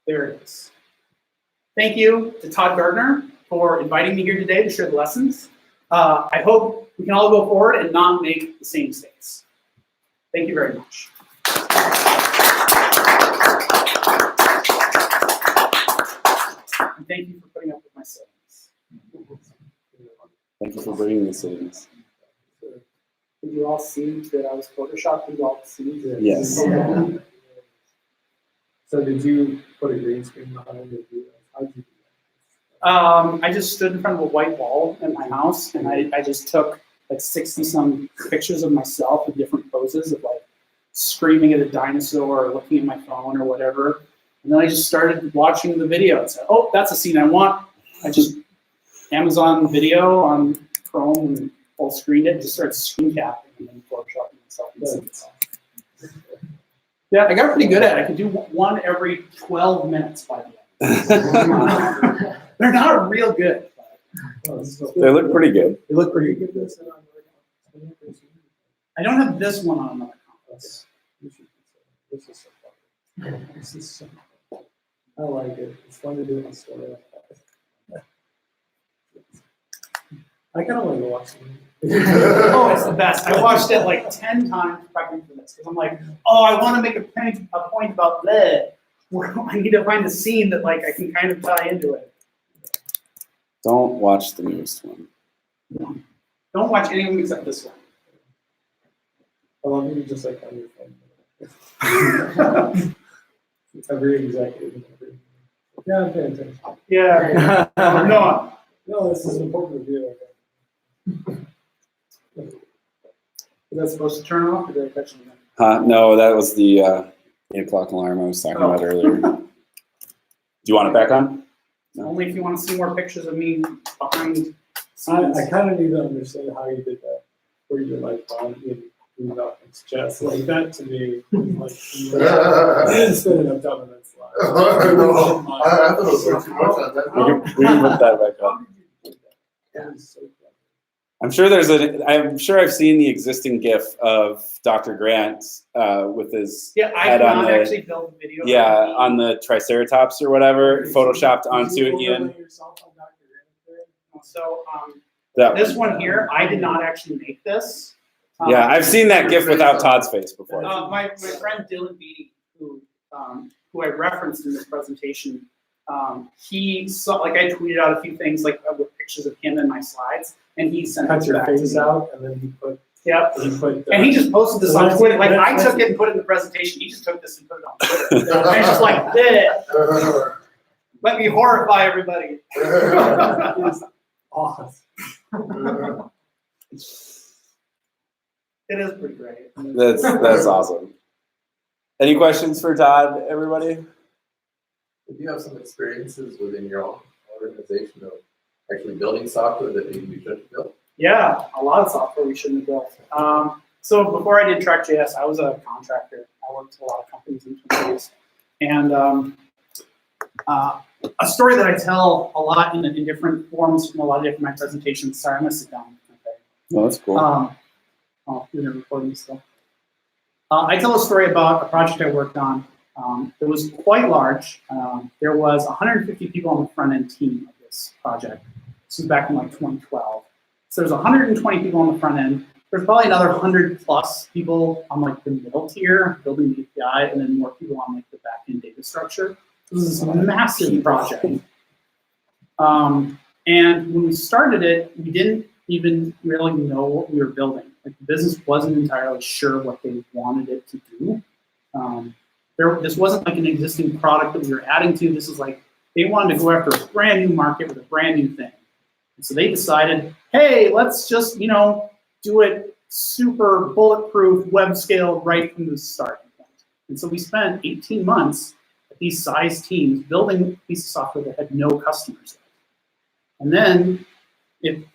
there it is. Thank you to Todd Gardner for inviting me here today to share the lessons. I hope we can all go forward and not make the same mistakes. Thank you very much. And thank you for putting up with my silliness. Thank you for bringing the silliness. Did you all see that I was photoshopped? Did you all see that? Yes. So did you put a green screen behind it? How'd you do I just stood in front of a white wall in my house, and I just took like 60-some pictures of myself in different poses of like screaming at a dinosaur or looking at my phone or whatever. And then I just started watching the video and said, oh, that's a scene I want. I just Amazon Video on Chrome and full screened it and just started screen capping and then photoshopping myself in scenes. Yeah, I got pretty good at it. I could do one every 12 minutes by the end. They're not real good. They look pretty good. They look pretty good. This I don't have this one on another conference. This is so fun. This is so fun. I like it. It's fun to do in a story like that. I kind of want to watch it. Oh, it's the best. I watched it like 10 times prepping for this because I'm like, oh, I want to make a point about that. I need to find a scene that like I can kind of tie into it. Don't watch the newest one. No. Don't watch anything except this one. I love you just like on your phone. Every executive. Yeah, I'm paying attention. Yeah. No, this is an important review. Is that supposed to turn off or did I catch it? No, that was the 8 o'clock alarm I was talking about earlier. Do you want it back on? No. Only if you want to see more pictures of me behind I kind of need to understand how you did that, where you're like bonding up its chest. Like that to me, like, instead of dumb and slide. I thought it was way too much on that. We can put that back on. That is so clever. I'm sure I've seen the existing GIF of Dr. Grant with his Yeah, I head did on not the actually build the video. on the Triceratops or whatever, photoshopped Did onto you it, Ian. overlay yourself on Dr. Grant there? So That this one here, I did not actually make this. Yeah, I've seen that GIF without Todd's face before. My friend Dylan Beatty, who I referenced in this presentation, he saw, like, I tweeted out a few things like with pictures of him in my slides, and he sent Cut it your back to face me. out, and then he put. Yep. And he just posted this So on that's- Twitter. Like, I that's- took it and put it in the presentation. He just took this and put it on Twitter. And I was just like, "Bleh. Let me horrify everybody." is awesome. It is pretty great. That's awesome. Any questions for Todd, everybody? Do you have some experiences within your own organization of actually building software that maybe you shouldn't have built? Yeah, a lot of software we shouldn't have built. So before I did Track.js, I was a contractor. I worked for a lot of companies and companies. And a story that I tell a lot in different forms from a lot of different my presentations. Sorry, I'm gonna sit down. Okay. No, that's cool. Oh, you're recording still. I tell a story about a project I worked on. It was quite large. There was 150 people on the front end team of this project. This was back in like 2012. So there's 120 people on the front end. There's probably another 100 plus people on like the middle tier building the API, and then more people on like the back end data structure. This is a massive project. And when we started it, we didn't even really know what we were building. Like, the business wasn't entirely sure what they wanted it to do. This wasn't like an existing product that we were adding to. This is like, they wanted to go after a brand new market with a brand new thing. And so they decided, hey, let's just, do it super bulletproof, web scale right from the starting point. And so we spent 18 months at these size teams building a piece of software that had no customers. And then it,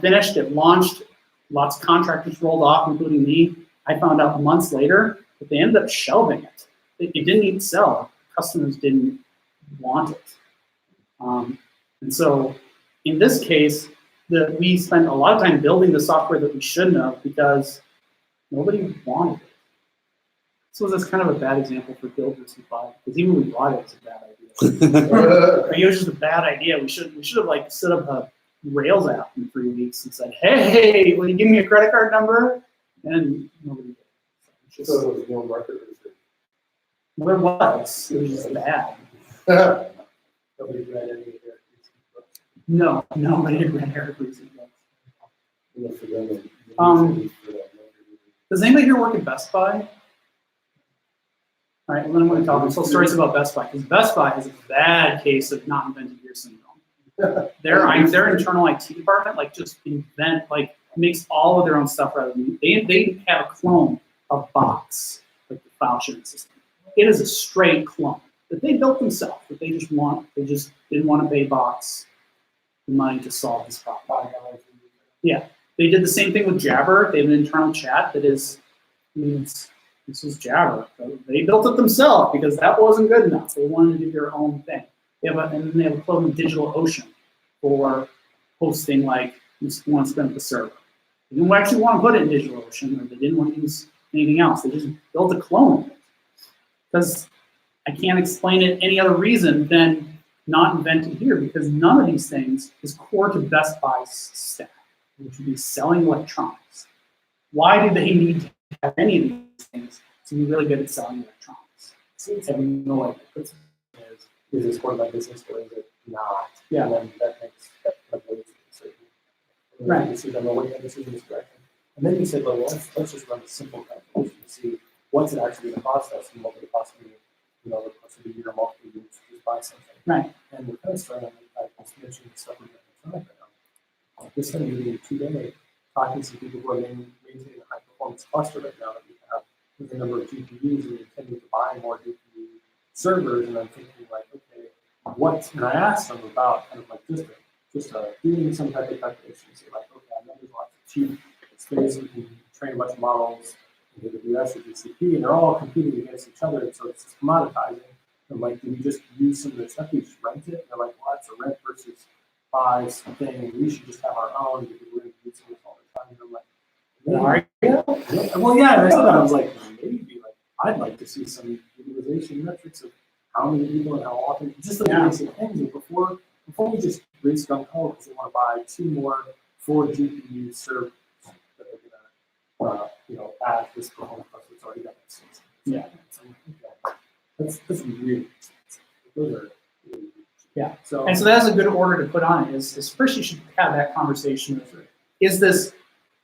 finished, it launched, lots of contractors rolled off, including me. I found out months later that they ended up shelving it. It didn't even sell. Customers didn't want it. And so in this case, we spent a lot of time building the software that we shouldn't have because nobody wanted it. So that's kind of a bad example for builders who bought it, because even when we bought it, it was a bad idea. It was just a bad idea. We should have like set up a Rails app in 3 weeks and said, hey, will you give me a credit card number? And nobody did. So it was more market research. There was. It was just bad. Nobody read any of their books. No, nobody had read Eric Reese's books. Does anybody here work at Best Buy? All right, well, then I'm going to tell stories about Best Buy, because Best Buy is a bad case of not invented here syndrome. Their internal IT department, makes all of their own stuff rather than they have a clone of Box, like the file sharing system. It is a straight clone that they built themselves. That they just didn't want to pay Box the money to solve this problem. Yeah, they did the same thing with Jabber. They have an internal chat that is, this is Jabber. They built it themselves because that wasn't good enough. They wanted to do their own thing. And then they have a clone of DigitalOcean for hosting, like, you want to spin up the server. They didn't actually want to put it in DigitalOcean, or they didn't want to use anything else. They just built a clone of it. Because I can't explain it any other reason than not invented here, because none of these things is core to Best Buy's stack, which would be selling electronics. Why do they need to have any of these things to be really good at selling electronics? I have no idea. Is this part of my business or is it not? Yeah. And then that makes that decision. Right. You see them away and decision is correct. And then you say, well, let's just run a simple calculation to see what's it actually going to cost us and what would it cost me, the course of a year or multiple years to buy something. Right. And we're kind of starting, I just mentioned the stuff we're doing electronic right now. This kind of meeting today, talking to some people who are maintaining a high performance cluster right now that we have with the number of GPUs and intending to buy more GPU servers, and I'm thinking like, okay, and I asked them about kind of like just doing some type of calculation, say like, okay, I know there's lots of cheap space, we can train a bunch of models in AWS or GCP, and they're all competing against each other, and so it's just commoditizing. And like, do we just use some of the stuff, we just rent it? And they're like, well, that's a rent versus buy something and we should just have our own because we're going to use this all the time. And I'm like, yeah. Well, yeah, and I said that. I was like, maybe, like, I'd like to see some utilization metrics of how many people and how often, just the basic things. And before we just risk on code because they want to buy 2 more 4 GPU servers that they're going to, add this performance plus it's already got this. Yeah. That's really expensive. Those are really Yeah. So And so that's a good order to put on it is first you should have that conversation of, is this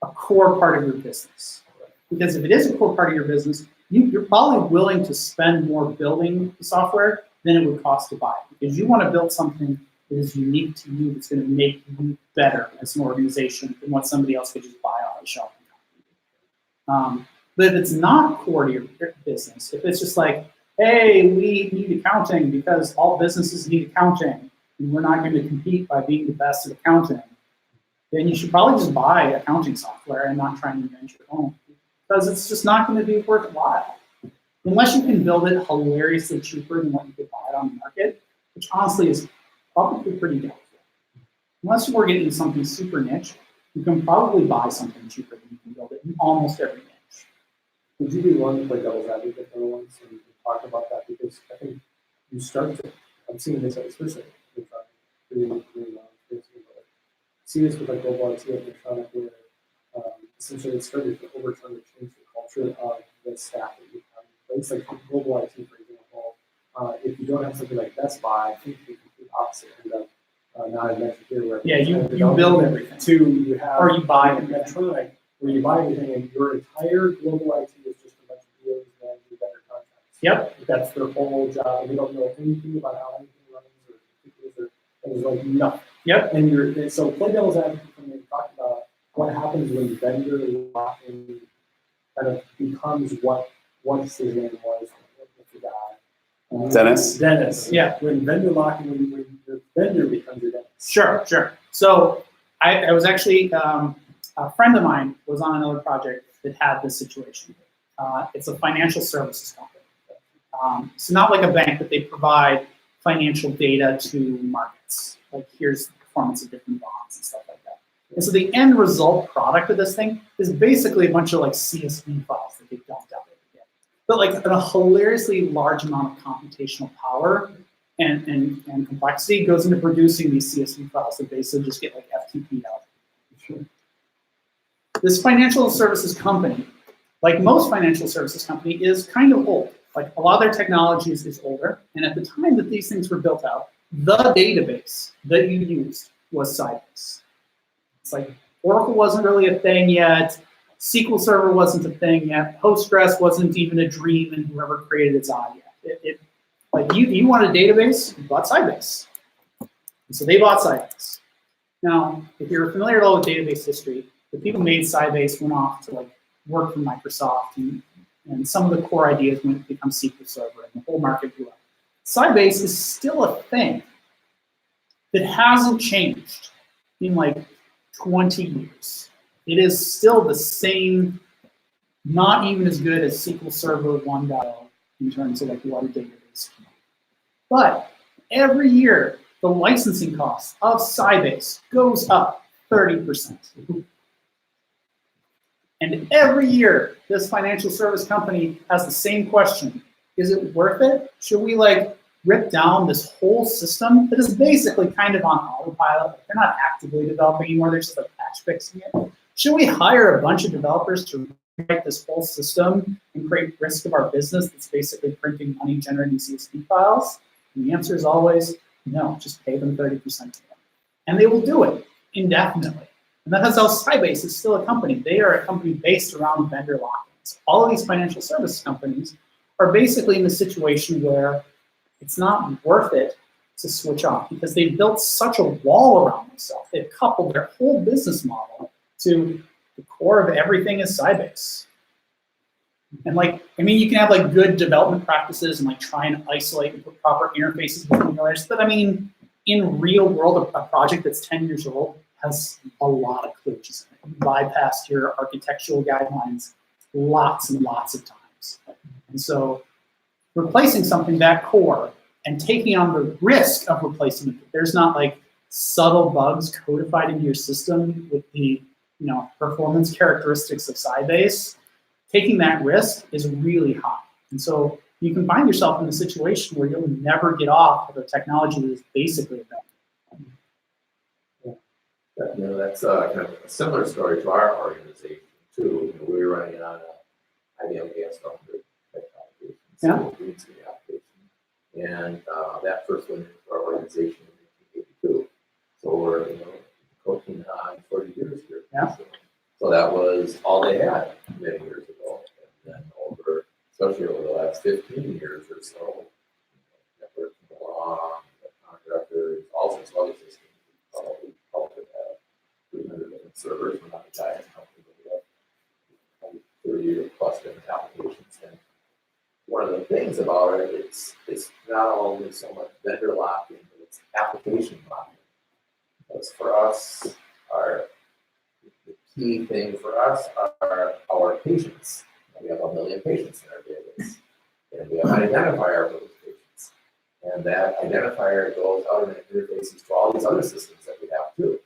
a core part of your business? Because if it is a core part of your business, you're probably willing to spend more building the software than it would cost to buy it. Because you want to build something that is unique to you, that's going to make you better as an organization than what somebody else could just buy off the shelf. But if it's not core to your business, if it's just like, hey, we need accounting because all businesses need accounting, and we're not going to compete by being the best at accounting, then you should probably just buy accounting software and not try and invent your own, because it's just not going to be worthwhile. Unless you can build it hilariously cheaper than what you could buy it on the market, which honestly is probably pretty doubtful. Unless you were getting something super niche, you can probably buy something cheaper than you can build it in almost every niche. would you be willing to play devil's advocate for once and talk about that? Because I think you start to, I'm seeing this especially with see this with like global IT and Electronic, where essentially it started to overturn and change the culture of the staff that you have in place. Like global IT, for example, if you don't have something like Best Buy, I think the complete opposite end up not in metric here. Where you build everything. You have or you buy everything. Electronic, where you buy everything and your entire global IT is just a bunch of deals and vendor contracts. Yep. That's their whole job. And they don't know anything about how anything runs or particulars. And it's like nothing. Yep. And so play devil's advocate when we talk about what happens when vendor lock-in kind of becomes what once his name was with the guy. Dennis? Yeah. When vendor lock-in, when the vendor becomes your Dennis. Sure. So I was actually, a friend of mine was on another project that had this situation. It's a financial services company. So not like a bank, but they provide financial data to markets. Like here's the performance of different bonds and stuff like that. And so the end result product of this thing is basically a bunch of like CSV files that get dumped out again. But like a hilariously large amount of computational power and complexity goes into producing these CSV files that basically just get like FTP out. Sure. This financial services company, like most financial services company, is kind of old. Like a lot of their technology is older. And at the time that these things were built out, the database that you used was Sybase. It's like Oracle wasn't really a thing yet. SQL Server wasn't a thing yet. Postgres wasn't even a dream in whoever created its eye yet. Like you want a database, you bought Sybase. And so they bought Sybase. Now, if you're familiar at all with database history, the people who made Sybase went off to like work for Microsoft, and some of the core ideas went to become SQL Server, and the whole market grew up. Sybase is still a thing that hasn't changed in like 20 years. It is still the same, not even as good as SQL Server 1.0 in terms of like what a database can do. But every year, the licensing cost of Sybase goes up 30%. And every year, this financial service company has the same question. Is it worth it? Should we like rip down this whole system that is basically kind of on autopilot? They're not actively developing anymore, they're just like patch fixing it. Should we hire a bunch of developers to write this whole system and create risk of our business that's basically printing money, generating CSV files? And the answer is always no, just pay them 30%. And they will do it indefinitely. And that's how Sybase is still a company. They are a company based around vendor lock-ins. All of these financial service companies are basically in a situation where it's not worth it to switch off because they've built such a wall around themselves. They've coupled their whole business model to the core of everything is Sybase. And like, I mean, you can have like good development practices and like try and isolate and put proper interfaces between layers. But I mean, in real world, a project that's 10 years old has a lot of glitches in it. You bypass your architectural guidelines lots and lots of times. And so replacing something that core and taking on the risk of replacing it, there's not like subtle bugs codified into your system with the performance characteristics of Sybase, taking that risk is really high. And so you can find yourself in a situation where you'll never get off of a technology that is basically a That's kind of a similar story to our organization too. We were running on IBM AS100 technology, so green screen application, and that first went into our organization in 1982. So we're coaching on 40 years here. Yeah. So that was all they had many years ago, and then especially over the last 15 years or so, networks come along, contractors, all sorts of other systems. We probably have 300 different servers. We're not a giant company, but we have 30 plus different applications. And one of the things about it, it's not only so much vendor locking, but it's application locking. Because for us, the key thing for us are our patients. We have 1 million patients in our database, and we have an identifier for those patients. And that identifier goes out and interfaces to all these other systems that we have too.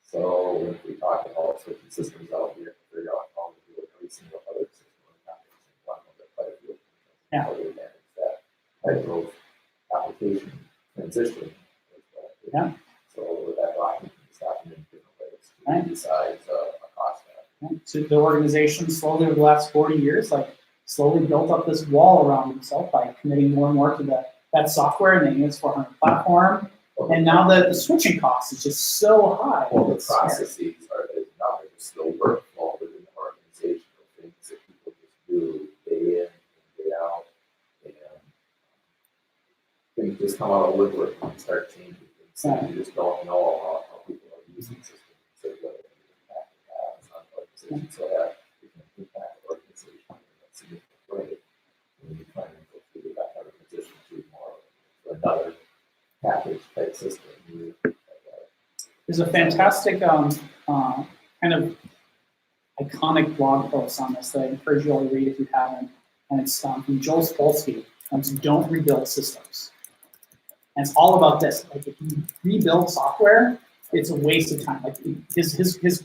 So if we talk about switching systems out, we have to figure out how to do it every single other system. Not every single one, but quite a few. Yeah. How do we manage that type of application transition? Yeah. So with that locking is happening in different ways. Right. Besides a cost factor. So the organization slowly over the last 40 years, slowly built up this wall around itself by committing more and more to that software and the AS400 platform. And now the switching cost is just so high. Well, the processes are now they're just still workflow within the organization of things that people just do day in and day out. And things just come out of woodwork and start changing things. Yeah. You just don't know how people are using systems. So what impact it has on organizations. So that you can impact the organization in a significant way. And you try and go through that kind of transition to more to another package type system. There's a fantastic kind of iconic blog post on this that I encourage you all to read if you haven't. And it's from Joel Spolsky. It's Don't Rebuild Systems. And it's all about this. Like if you rebuild software, it's a waste of time. Like his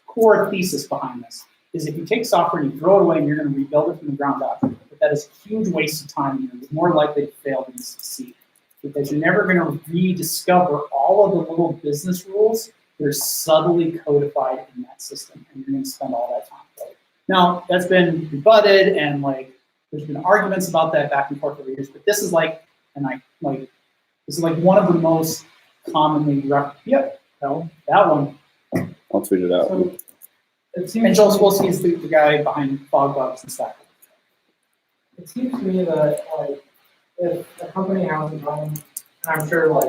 core thesis behind this is if you take software and you throw it away and you're going to rebuild it from the ground up, but that is a huge waste of time. You're more likely to fail than to succeed. Because you're never going to rediscover all of the little business rules that are subtly codified in that system, and you're going to spend all that time. Now, that's been rebutted, and there's been arguments about that back and forth over years. But this is one of the most commonly that one. I'll tweet it out. So, And Joel Spolsky is the guy behind Fog Bugs and Stack. it seems to me that if a company has a problem, and I'm sure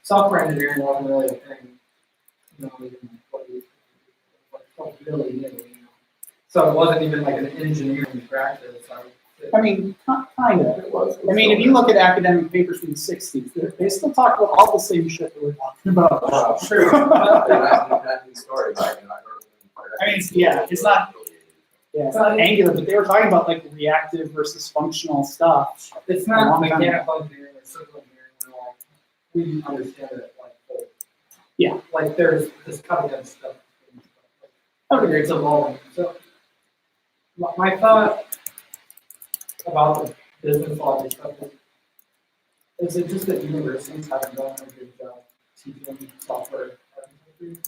software engineering wasn't really a thing, really new, So it wasn't even an engineering practice. I mean, kind of. It was. I mean, if you look at academic papers from the 60s, they still talk about all the same shit that we're talking about. True. It's not Angular, but they were talking about reactive versus functional stuff. It's not mechanical engineering or civil engineering where we understand it Yeah. There's this cutting edge stuff. Okay. It's evolving. So my thought about the business logic stuff is it just that universities haven't done a good job teaching software architecture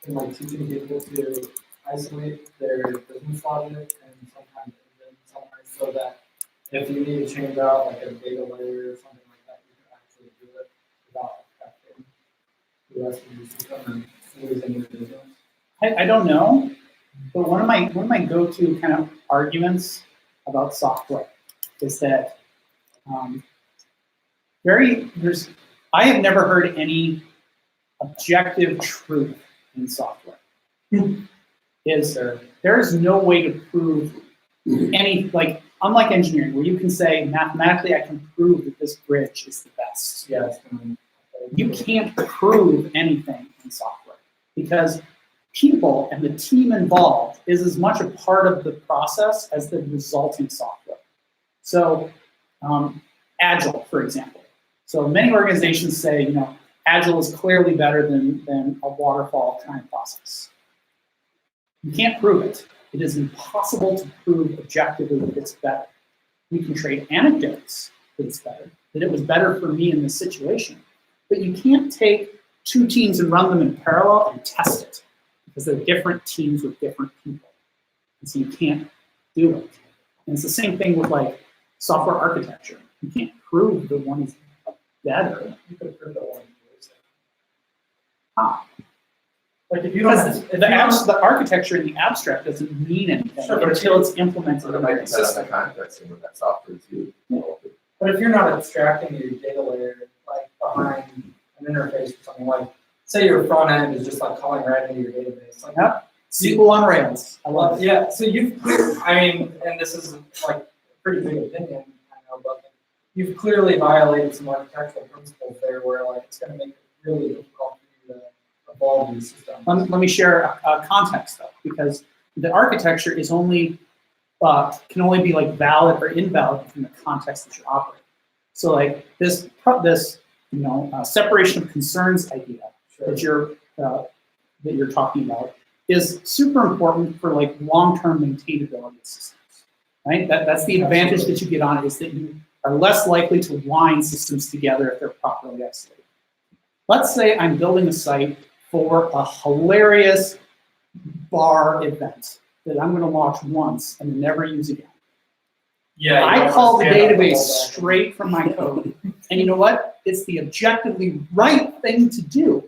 and teaching people to isolate their business logic and sometimes so that if you need to change out a data layer or something like that, you can actually do it without affecting the rest of your system and losing your business. I don't know, but one of my go-to kind of arguments about software is that I have never heard any objective truth in software. There is no way to prove any, unlike engineering, where you can say mathematically I can prove that this bridge is the best. Yes. You can't prove anything in software because people and the team involved is as much a part of the process as the resulting software. So Agile, for example. So many organizations say, Agile is clearly better than a waterfall kind of process. You can't prove it. It is impossible to prove objectively that it's better. We can trade anecdotes that it's better, that it was better for me in this situation. But you can't take two teams and run them in parallel and test it, because they're different teams with different people. And so you can't do it. And it's the same thing with like software architecture. You can't prove that one is better. You could have proved that one. Like if you don't have, the architecture in the abstract doesn't mean anything until it's implemented So in there the might be system. that context in that software too. But if you're not abstracting your data layer like behind an interface or something like, say your front end is just like calling right into your database. Like, Yep. SQL on Rails. I love it. yeah, so you've I mean, and this is like a pretty big opinion, I know, but you've clearly violated some architectural principles there where like it's gonna make it really difficult for you to evolve these systems. Let me share a context though, because the architecture is only can only be like valid or invalid in the context that you're operating. So like this separation of concerns idea that you're talking about is super important for like long-term maintainability of systems, right? That's the advantage that you get on it, is that you are less likely to wind systems together if they're properly isolated. Let's say I'm building a site for a hilarious bar event that I'm going to launch once and never use again. Yeah, I call the database straight from my code. And you know what? It's the objectively right thing to do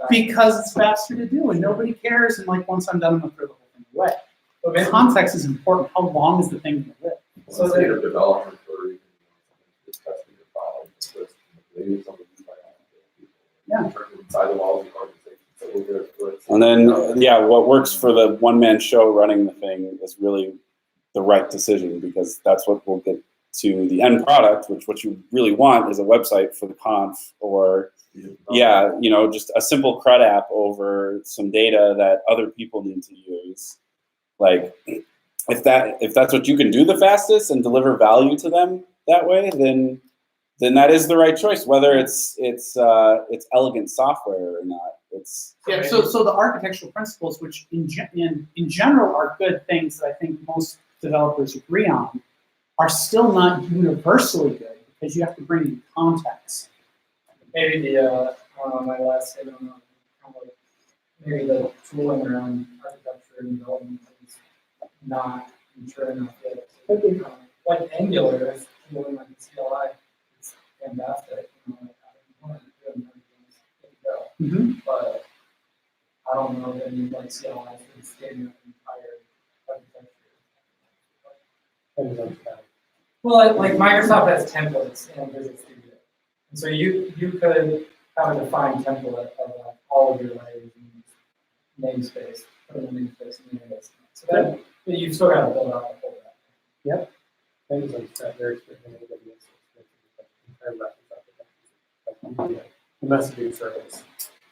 because it's faster to do and nobody cares. And like once I'm done, I'm going to throw the whole thing away. But context is important. How long is the thing going to live? So state of development for even testing your file, just maybe something used by people. Yeah. Inside the walls of the organization. So we're good. And then, yeah, what works for the one-man show running the thing is really the right decision, because that's what will get to the end product, which what you really want is a website for the conf, or just a simple CRUD app over some data that other people need to use. Like if that's what you can do the fastest and deliver value to them that way, then that is the right choice, whether it's elegant software or not. Yeah, so the architectural principles, which in general are good things that I think most developers agree on, are still not universally good because you have to bring in context. Maybe my last statement on maybe the tooling around architecture and development is not mature enough yet. Like Angular is tooling like the CLI, it's fantastic. But I don't know that any like CLI should stand up the entire architecture. Well, like Microsoft has templates in Visual Studio, and so you could have a defined template of like all of your layers and namespace, put in a namespace and database. So that but you've still got to build out the whole that. Yep. Things like that, very expensive. The messaging service,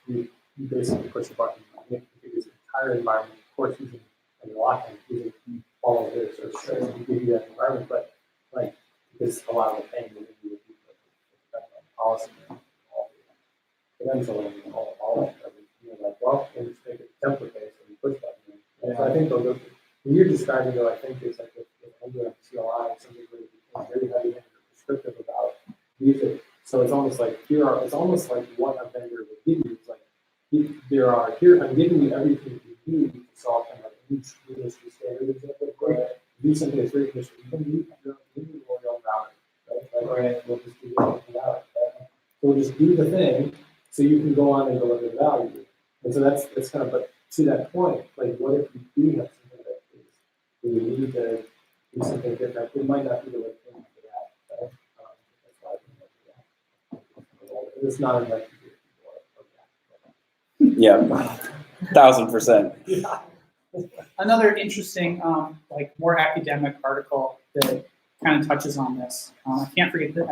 you basically push a button, and you use the entire environment, of course, using and locking, using all of this, so sure, you give you that environment, but like it's a lot of the pain that you would do for policy and all the credentialing and all of everything. You're like, well, we'll just make it template based and push button. And so I think what you're describing, though, I think is like with Angular CLI, something really very heavy and prescriptive about music. So it's almost like it's almost like what a vendor would give you. It's like I'm giving you everything you need to solve kind of like each industry standard example. Do something that's very efficient. You don't need your own router, right? Like, we'll just do the router. We'll just do the thing so you can go on and deliver value. And so that's kind of, but to that point, like what if you do have something that is, you need to do something different? It might not be the right thing for that, right? That's why I think it's not enough to do. Yeah, 1000%. Yeah. Another interesting, like more academic article that kind of touches on this. I can't forget the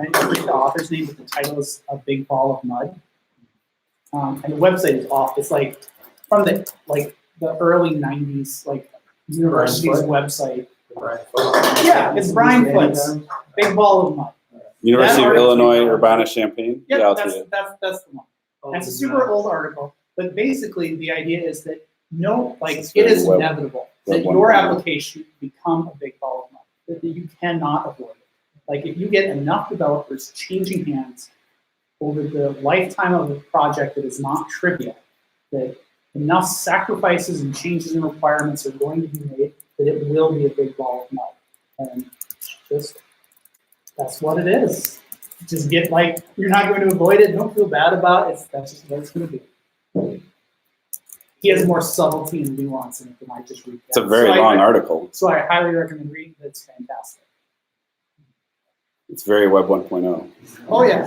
author's name, but the title is A Big Ball of Mud. And the website is off. It's like from the early 90s, like university's website. Yeah, it's Brian Foote's Big Ball of Mud. University of article- Illinois, Urbana-Champaign. Yep, Yeah, I'll that's see it. that's the one. Oh, That's a yeah. super old article, but basically the idea is that It's it very is web- inevitable web that your 1.0. application become a big ball of money, that you cannot avoid it. Like if you get enough developers changing hands over the lifetime of a project that is not trivial, that enough sacrifices and changes in requirements are going to be made that it will be a big ball of mud. And just, that's what it is. Just get like, you're not going to avoid it, don't feel bad about it, that's just what it's going to be. He has more subtlety and nuance in it than I just read. It's a very long article. So I highly recommend reading it, it's fantastic. It's very Web 1.0. Oh yeah.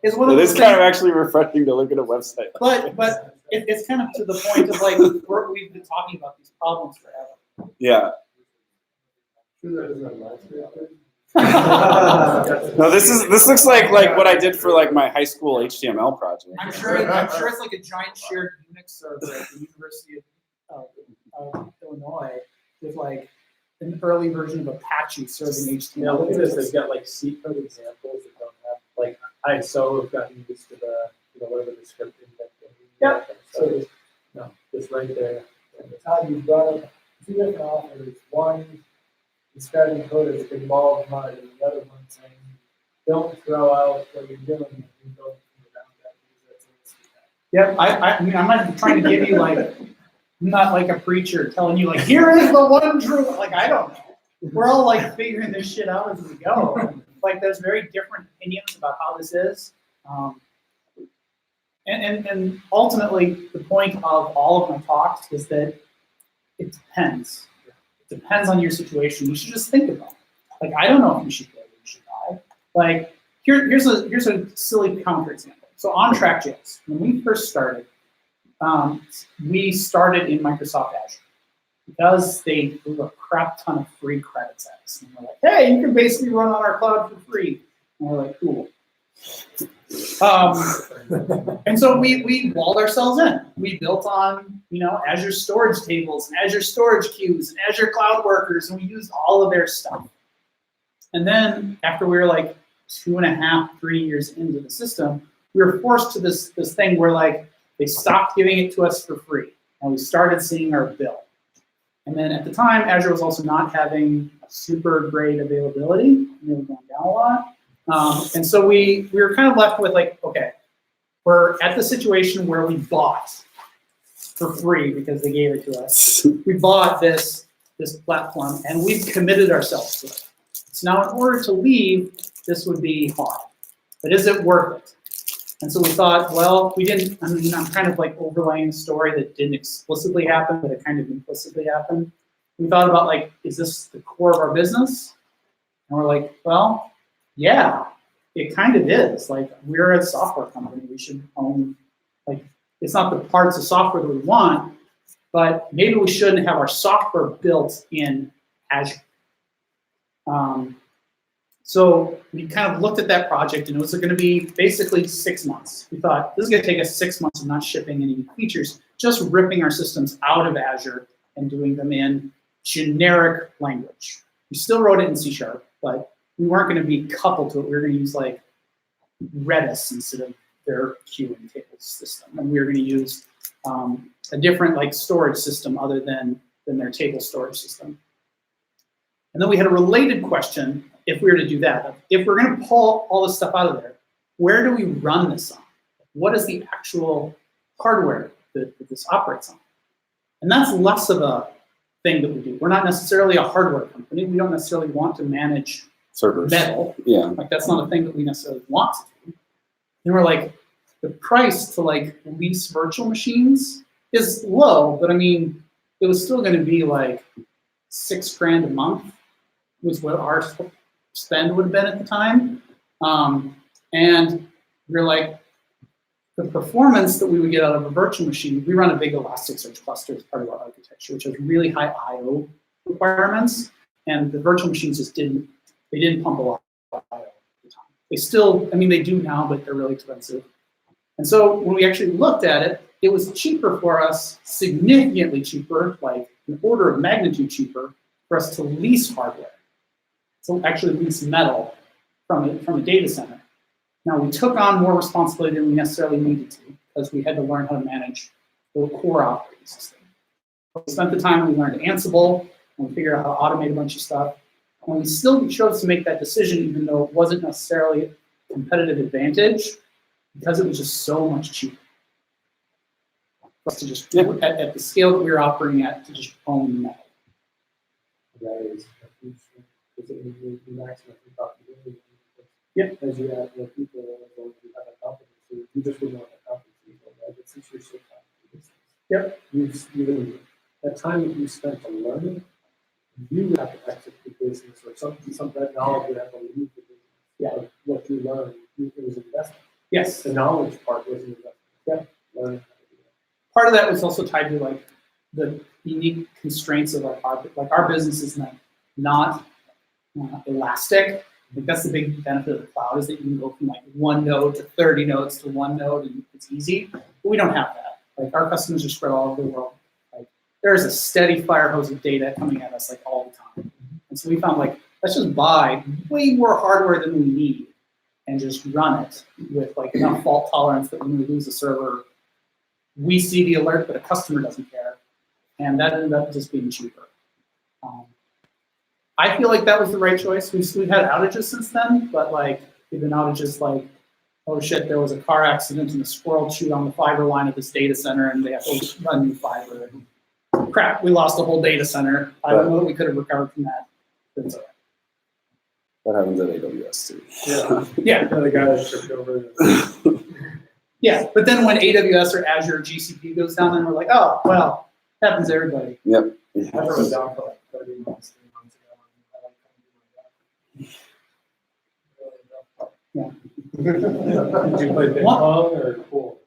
It's one of It those is kind of things, actually refreshing to look at a website. but it's kind of to the point of like, we've been talking about these problems forever. Yeah. True, that isn't last year. No, this looks like what I did for like my high school HTML project. I'm sure it's like a giant shared Unix server at the University of Illinois with like an early version of Apache serving HTML. Yeah, look at this, they've got like C code examples that don't have, like, ISO have gotten used to the, whatever the scripting that they use. Yeah. So, this right there. And Todd, you brought up two different authors. One describing code as a big ball of mud, and the other one saying, don't throw out what you're doing and rebuild from the ground up, because that's Yeah, I mean, I'm not trying to give you like, I'm not like a preacher telling you like, here is the one true, like, I don't know. We're all like figuring this shit out as we go. Like, there's very different opinions about how this is. And ultimately, the point of all of my talks is that it depends. It depends on your situation. You should just think about it. Like, I don't know if you should build or you should buy. Like, here's a silly counterexample. So on TrackJS, when we first started, we started in Microsoft Azure because they threw a crap ton of free credits at us. And we're like, hey, you can basically run on our cloud for free. And we're like, cool. And so we walled ourselves in. We built on, Azure storage tables and Azure storage queues and Azure cloud workers, and we used all of their stuff. And then after we were like 2.5, 3 years into the system, we were forced to this thing where like they stopped giving it to us for free, and we started seeing our bill. And then at the time, Azure was also not having super great availability. They were going down a lot. And so we were kind of left with like, okay, we're at the situation where we bought for free because they gave it to us. We bought this platform and we've committed ourselves to it. So now in order to leave, this would be hard. But is it worth it? And so we thought, well, I'm kind of like overlaying a story that didn't explicitly happen, but it kind of implicitly happened. We thought about like, is this the core of our business? And we're like, well, yeah, it kind of is. Like, we're a software company. We should own, like, it's not the parts of software that we want, but maybe we shouldn't have our software built in Azure. So we kind of looked at that project, and it was going to be basically 6 months. We thought, this is going to take us 6 months of not shipping any features, just ripping our systems out of Azure and doing them in generic language. We still wrote it in C#, but we weren't going to be coupled to it. We were going to use like Redis instead of their queue and table system, and we were going to use a different like storage system other than their table storage system. And then we had a related question: if we were to do that, if we're going to pull all this stuff out of there, where do we run this on? What is the actual hardware that this operates on? And that's less of a thing that we do. We're not necessarily a hardware company. We don't necessarily want to manage Servers. metal. Yeah. Like, that's not a thing that we necessarily want to do. And we're like, the price to like lease virtual machines is low, but I mean, it was still going to be like $6,000 a month was what our spend would have been at the time. And we're like, the performance that we would get out of a virtual machine, we run a big Elasticsearch cluster as part of our architecture, which has really high I/O requirements, and the virtual machines just didn't pump a lot of I/O at the time. They still, I mean, they do now, but they're really expensive. And so when we actually looked at it, it was cheaper for us, significantly cheaper, like an order of magnitude cheaper, for us to lease hardware. So actually lease metal from a data center. Now, we took on more responsibility than we necessarily needed to because we had to learn how to manage the core operating system. We spent the time and we learned Ansible, and we figured out how to automate a bunch of stuff. And we still chose to make that decision even though it wasn't necessarily a competitive advantage because it was just so much cheaper for us to just, at the scale that we were operating at, to just own that. That is a huge thing, because it will be maximum profitability. Yep. As you add more people, or you have a company, so you just wouldn't want a company, right? But since you're so confident, Yep. you've that time that you spent to learn it, you have to execute the business, or some of that knowledge you have to leave the business. Yeah. Like what you learned, it was an investment. Yes. The knowledge part was an investment. Yep. Learning how to do that. Part of that was also tied to like the unique constraints of our business is not elastic. I think that's the big benefit of the cloud is that you can go from like 1 node to 30 nodes to 1 node and it's easy. But we don't have that. Like our customers are spread all over the world. Like there's a steady fire hose of data coming at us like all the time. And so we found like let's just buy way more hardware than we need and just run it with like enough fault tolerance that when we lose a server, we see the alert, but a customer doesn't care. And that ended up just being cheaper. I feel like that was the right choice. We've had outages since then, but like we've been outages like, oh shit, there was a car accident and a squirrel chewed on the fiber line of this data center and they have to run new fiber. And crap, we lost the whole data center. I don't know that we could have recovered from that. But it's all right. That happens at AWS too. Yeah. The guy that shipped over. Yeah, but then when AWS or Azure or GCP goes down, then we're like, oh, well, happens to everybody. Yep. Azure was down for like 30 months, 3 months ago. Yeah. Did you play ping pong or pool?